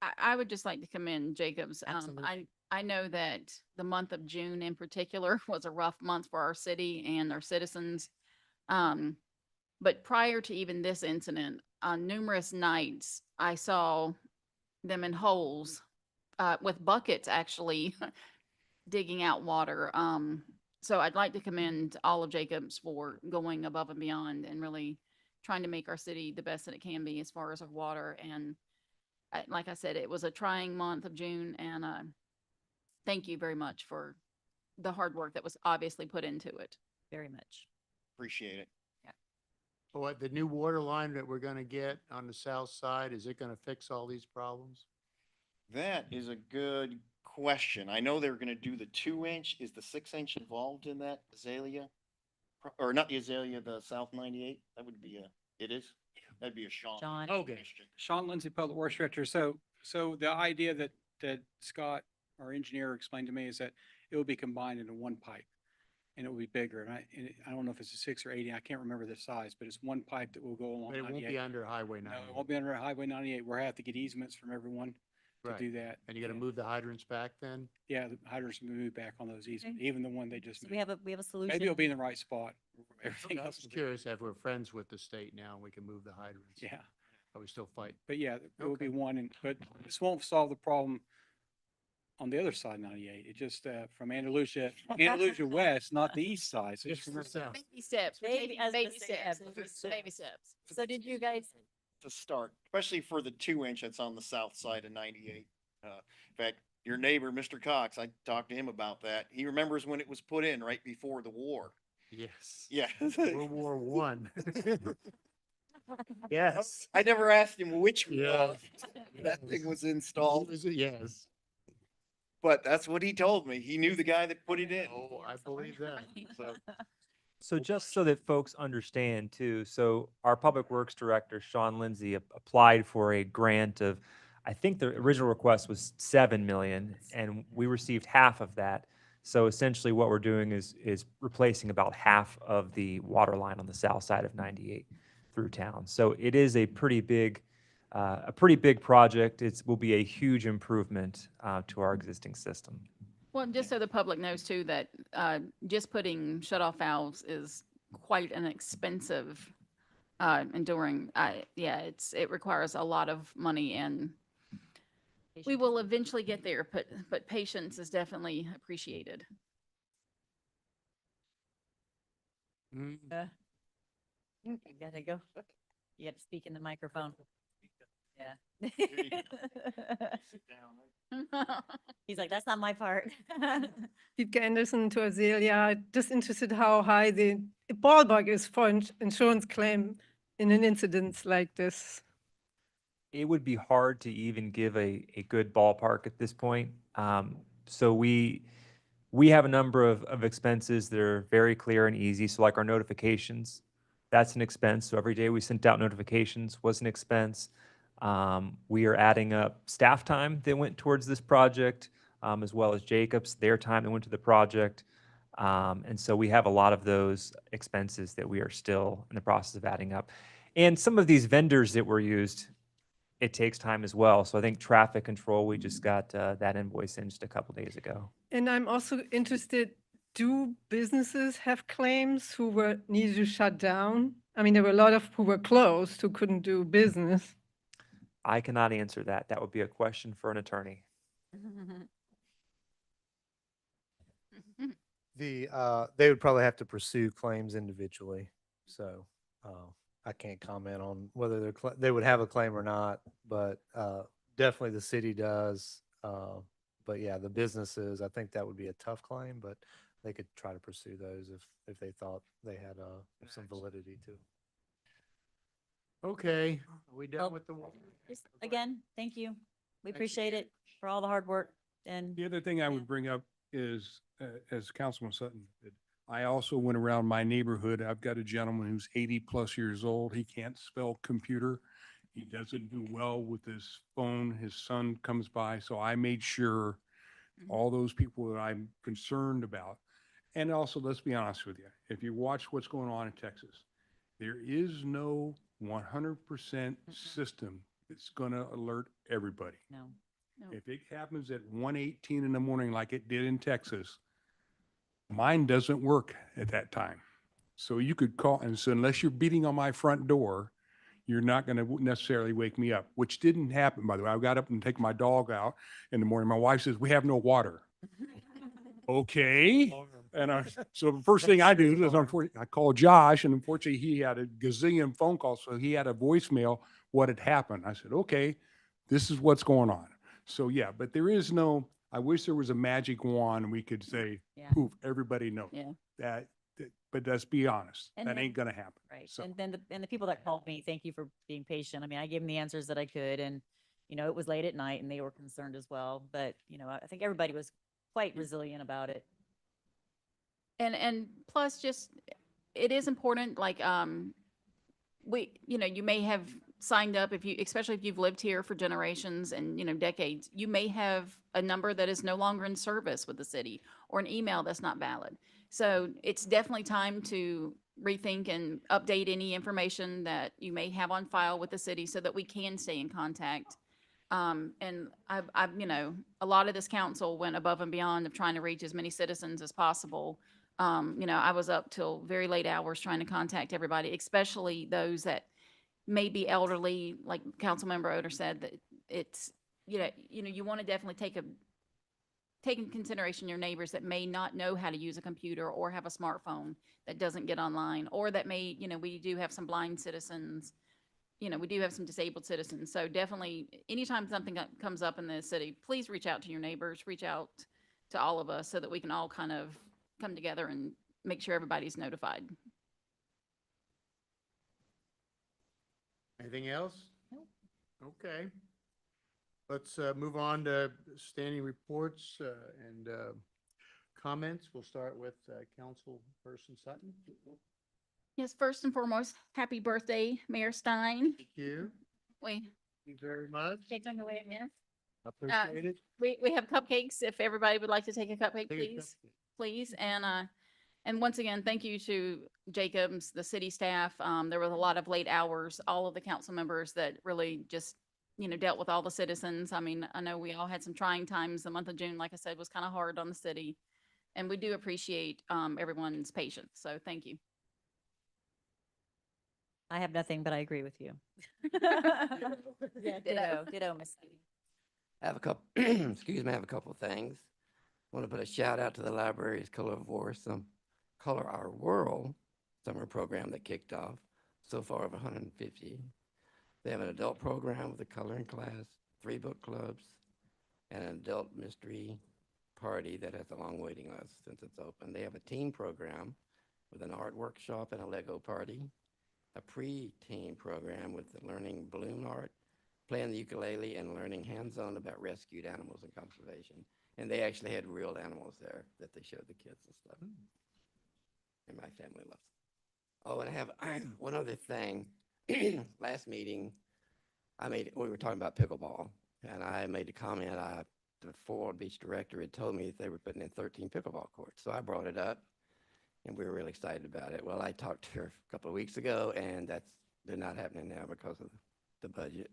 I would just like to commend Jacobs. Absolutely. I know that the month of June in particular was a rough month for our city and our citizens. But prior to even this incident, on numerous nights, I saw them in holes, with buckets actually digging out water. So I'd like to commend all of Jacobs for going above and beyond and really trying to make our city the best that it can be as far as of water. And like I said, it was a trying month of June, and thank you very much for the hard work that was obviously put into it. Very much. Appreciate it. What, the new water line that we're gonna get on the south side, is it gonna fix all these problems? That is a good question. I know they're gonna do the 2-inch. Is the 6-inch involved in that azalea? Or not the azalea, the South 98? That would be it is? That'd be a Sean. John? Okay. question. Sean Lindsay, Public Works Director. So the idea that Scott, our engineer, explained to me is that it will be combined into one pipe and it will be bigger. And I don't know if it's a 6 or 8. I can't remember the size, but it's one pipe that will go along But it won't 98. be under Highway No, 98. it won't be under Highway 98. We'll have to get easements from everyone to Right. do that. And you gotta Yeah. move the hydrants back then? Yeah, the hydrants will be moved back on those easements, even the one they just So moved. we have a solution. Maybe it'll be in the right spot. Everything I'm else just will be. curious if we're friends with the state now, we can move the hydrants. Yeah, But we still fight. but yeah, it will be Okay. one, but this won't solve the problem on the other side of 98. It just, from Andalusia west, not the east side. So just Just the remember south. Baby steps. We're Baby- taking as the baby state- steps. yeah. Baby steps. So did you guys, To start, especially for the 2-inch that's on the south side of 98. In fact, your neighbor, Mr. Cox, I talked to him about that. He remembers when it was put in right before the war. Yes. Yeah. World War One. Yes. I never asked him which Yeah. one that thing was installed, Yes. but that's what he told me. He knew the guy that put it in. Oh, I believe that. So, So just so that folks understand too, so our Public Works Director, Sean Lindsay, applied for a grant of, I think the original request was 7 million, and we received half of that. So essentially what we're doing is replacing about half of the water line on the south side of 98 through town. So it is a pretty big project. Will be a huge improvement to our existing system. Well, and just so the public knows too, that just putting shut-off valves is quite an expensive enduring. Yeah, it requires a lot of money, and we will eventually get there, but patience is definitely appreciated. mm, You gotta go. You have to speak in the microphone. Yeah. He's like, that's not my part. Wiebke Anderson to Azalea, just interested how high the ballpark is for insurance claim in an incident like this. It would be hard to even give a good ballpark at this point. So we have a number of expenses that are very clear and easy. So like our notifications, that's an expense. So every day we sent out notifications was an expense. We are adding up staff time that went towards this project, as well as Jacob's, their time that went to the project. And so we have a lot of those expenses that we are still in the process of adding up. And some of these vendors that were used, it takes time as well. So I think traffic control, we just got that invoice in just a couple days ago. And I'm also interested, do businesses have claims who were needed to shut down? I mean, there were a lot of who were closed, who couldn't do business. I cannot answer that. That would be a question for an attorney. They would probably have to pursue claims individually. So, I can't comment on whether they would have a claim or not, but, definitely the city does. But yeah, the businesses, I think that would be a tough claim, but they could try to pursue those if they thought they had, some validity to. okay, are we done with the? Just again, thank you. We Thank you. appreciate it for all the hard work and The other thing I would bring up is, as Councilman Sutton did, I also went around my neighborhood. I've got a gentleman who's 80+ years old. He can't spell computer. He doesn't do well with his phone. His son comes by, so I made sure all those people that I'm concerned about. And also, let's be honest with you, if you watch what's going on in Texas, there is no 100% system that's going to alert everybody. no. No. If it happens at 1:18 in the morning like it did in Texas, mine doesn't work at that time. So you could call, and so unless you're beating on my front door, you're not going to necessarily wake me up, which didn't happen, by the way. I got up and take my dog out in the morning. My wife says, we have no water. Okay. And so the first thing I do is I call Josh, and unfortunately he had a gazillion phone calls. So he had a voicemail, what had happened. I said, okay, this is what's going on. So yeah, but there is no, I wish there was a magic wand and we could say, Yeah. poof, everybody knows Yeah. but let's be honest, And that then- ain't gonna happen. Right. So, And then the people that called me, thank you for being patient. I mean, I gave them the answers that I could, and, it was late at night and they were concerned as well. But, I think everybody was quite resilient about it. And plus just, it is important, like, you may have signed up especially if you've lived here for generations and, decades, you may have a number that is no longer in service with the city or an email that's not valid. So it's definitely time to rethink and update any information that you may have on file with the city so that we can stay in contact. And I've, a lot of this council went above and beyond of trying to reach as many citizens as possible. I was up till very late hours trying to contact everybody, especially those that may be elderly, like Councilmember Oder said, that it's, you want to definitely take in consideration your neighbors that may not know how to use a computer or have a smartphone that doesn't get online, or that may, we do have some blind citizens, you know, we do have some disabled citizens. So definitely, anytime something comes up in the city, please reach out to your neighbors, reach out to all of us so that we can all kind of come together and make sure everybody's notified. Anything else? Nope. Okay. Let's move on to standing reports and comments. We'll start with Councilperson Sutton. Yes, first and foremost, happy birthday, Mayor Stein. Thank you. We Thank you very much. cake on the way, man. Appreciate it. We have cupcakes. If everybody would like to take a cupcake, Take a please, cupcake. please. And once again, thank you to Jacobs, the city staff. There was a lot of late hours, all of the council members that really just, you know, dealt with all the citizens. I mean, I know we all had some trying times. The month of June, like I said, was kind of hard on the city. And we do appreciate everyone's patience. So thank you. I have nothing, but I agree with you. Yeah, Ditto, Miss. I have a couple, excuse me, I have a couple of things. Want to put a shout out to the library's Color Our World summer program that kicked off. So far of 150. They have an adult program with a coloring class, 3 book clubs, and an adult mystery party that has a long waiting list since it's open. They have a teen program with an art workshop and a Lego party, a pre-teen program with learning balloon art, playing the ukulele, and learning hands-on about rescued animals and conservation. And they actually had real animals there that they showed the kids and stuff. And my family loves it. Oh, and I have one other thing. Last meeting, we were talking about pickleball, and I made a comment. The Ford Beach director had told me that they were putting in 13 pickleball courts. So I brought it up, and we were really excited about it. Well, I talked to her a couple of weeks ago, and they're not happening now because of the budget.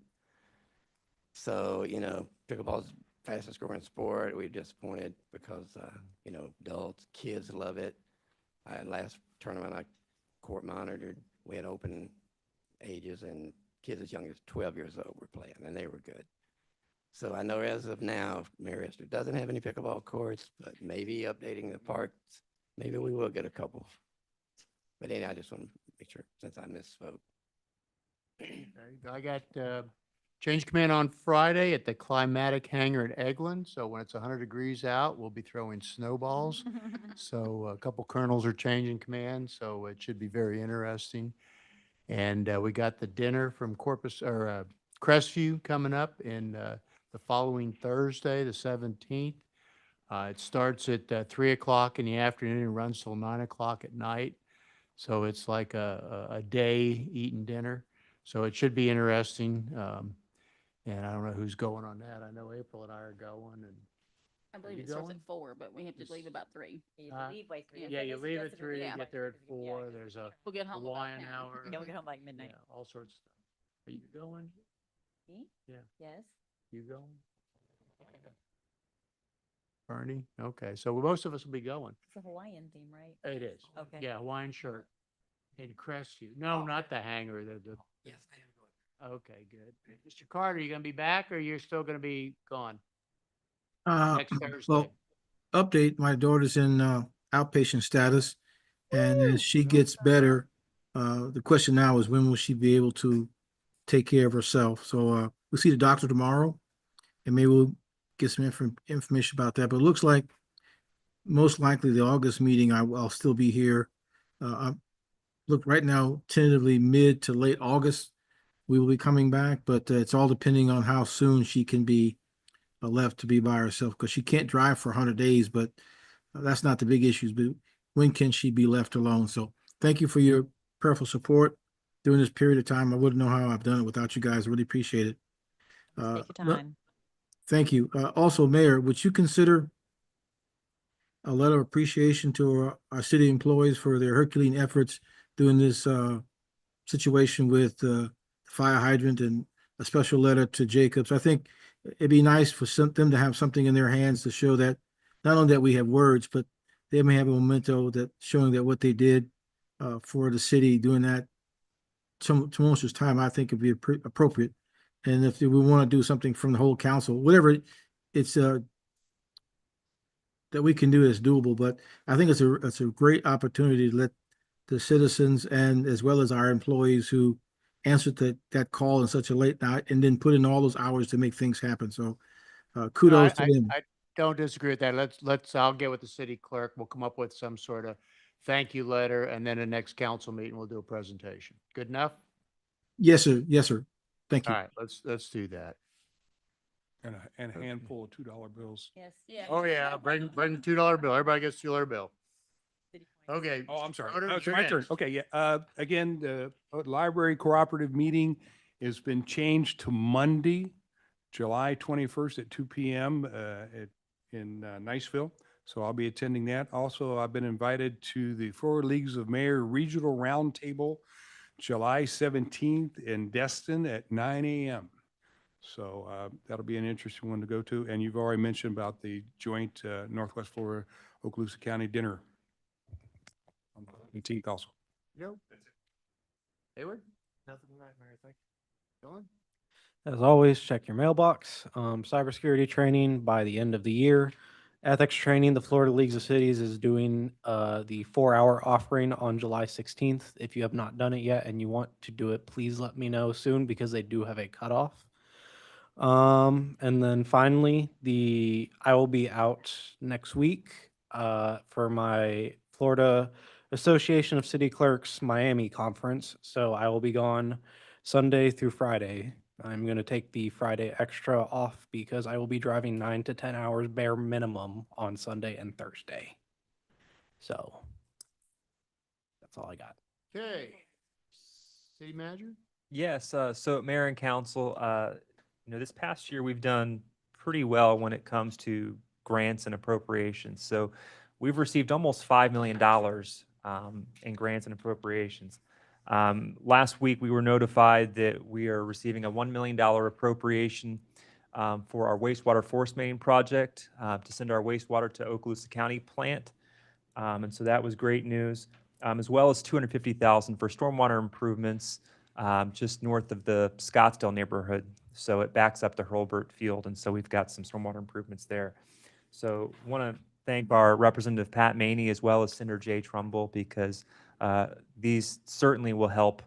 So, you know, pickleball's fastest growing sport. We're disappointed because, you know, adults, kids love it. Last tournament I court monitored, we had open ages, and kids as young as 12 years old were playing, and they were good. So I know as of now, Mary Esther doesn't have any pickleball courts, but maybe updating the parks, maybe we will get a couple. But anyway, I just want to make sure, since I misspoke. Okay, I got change command on Friday at the climatic hangar at Eglin. So when it's 100 degrees out, we'll be throwing snowballs. So a couple colonels are changing command, so it should be very interesting. And we got the dinner from Crestview coming up in the following Thursday, the 17th. It starts at 3 o'clock in the afternoon and runs till 9 o'clock at night. So it's like a day eating dinner. So it should be interesting. And I don't know who's going on that. I know April and I are going. And I believe you it starts going? at 4, but we have to leave about 3. Yeah, you leave at 3, Yeah. get there at 4. There's a We'll get home about Hawaiian 10. hour. Yeah, we get home like midnight. Yeah, all sorts of stuff. Are you going? Me? Yeah. Yes. You going? Bernie? Okay, so most of us will be going. It's a Hawaiian theme, right? It is. Okay. Yeah, Hawaiian shirt. And Crestview. No, not the hangar, Yes, I am going. okay, good. Mr. Carter, you gonna be back or you're still gonna be gone next Well, Thursday? update, my daughter's in outpatient status, and as she gets better, the question now is when will she be able to take care of herself? So we'll see the doctor tomorrow, and maybe we'll get some information about that. But it looks like most likely the August meeting, I'll still be here. Look, right now, tentatively mid to late August, we will be coming back, but it's all depending on how soon she can be left to be by herself, because she can't drive for 100 days, but that's not the big issues. But when can she be left alone? So thank you for your prayerful support during this period of time. I wouldn't know how I've done it without you guys. I really appreciate it. Take your time. Thank you. Also, Mayor, would you consider a letter of appreciation to our city employees for their Herculean efforts during this situation with the fire hydrant, and a special letter to Jacobs? I think it'd be nice for them to have something in their hands to show that not only that we have words, but they may have a memento that showing that what they did for the city during that tumultuous time, I think would be appropriate. And if we want to do something from the whole council, whatever it's that we can do is doable. But I think it's a great opportunity to let the citizens, and as well as our employees who answered that call in such a late night and then put in all those hours to make things happen. So No, kudos to them. I don't disagree with that. I'll get with the city clerk. We'll come up with some sort of thank you letter, and then the next council meeting, we'll do a presentation. Good enough? Yes, sir. Yes, sir. Thank All you. right, let's do that. And a handful of $2 bills. Yes. Yeah. Oh, yeah, bring the $2 bill. Everybody gets $2 bill. Okay. Oh, I'm sorry. Schroeder, Oh, it's you're my turn. next. Okay, yeah. Again, the library cooperative meeting has been changed to Monday, July 21st at 2 p.m. In Niceville. So I'll be attending that. Also, I've been invited to the Florida Leagues of Mayor Regional Roundtable, July 17th in Destin at 9 a.m. So that'll be an interesting one to go to. And you've already mentioned about the joint Northwest Florida Okaloosa County dinner on the 18th also. Joe? Hayward? Nothing tonight, Mayor, thank you. Dylan? As always, check your mailbox. Cybersecurity training by the end of the year. Ethics training, the Florida Leagues of Cities is doing the 4-hour offering on July 16th. If you have not done it yet and you want to do it, please let me know soon because they do have a cutoff. And then finally, I will be out next week for my Florida Association of City Clerks Miami conference. So I will be gone Sunday through Friday. I'm going to take the Friday extra off because I will be driving 9 to 10 hours bare minimum on Sunday and Thursday. So that's all I got. Okay. City manager? Yes, so Mayor and Council, this past year we've done pretty well when it comes to grants and appropriations. So we've received almost $5 million in grants and appropriations. Last week we were notified that we are receiving a $1 million appropriation for our wastewater force main project to send our wastewater to Okaloosa County plant. And so that was great news, as well as $250,000 for stormwater improvements just north of the Scottsdale neighborhood. So it backs up to Hurlburt Field, and so we've got some stormwater improvements there. So want to thank our Representative Pat Maney as well as Senator Jay Trumbull because these certainly will help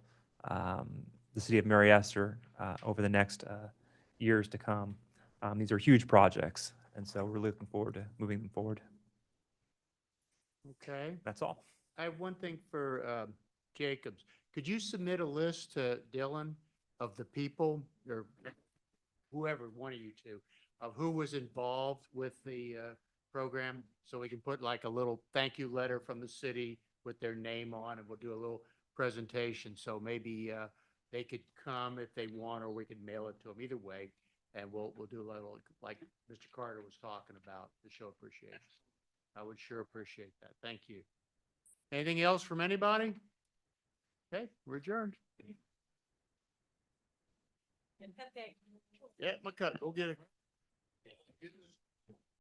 the city of Mary Esther over the next years to come. These are huge projects, and so we're looking forward to moving them forward. Okay. That's all. I have one thing for Jacobs. Could you submit a list to Dylan of the people or whoever, one of you two, of who was involved with the program? So we can put like a little thank you letter from the city with their name on, and we'll do a little presentation. So maybe they could come if they want, or we could mail it to them. Either way, and we'll do a little like Mr. Carter was talking about to show appreciation. I would sure appreciate that. Thank you. Anything else from anybody? Okay, we're adjourned. Yeah, my cut. Go get it.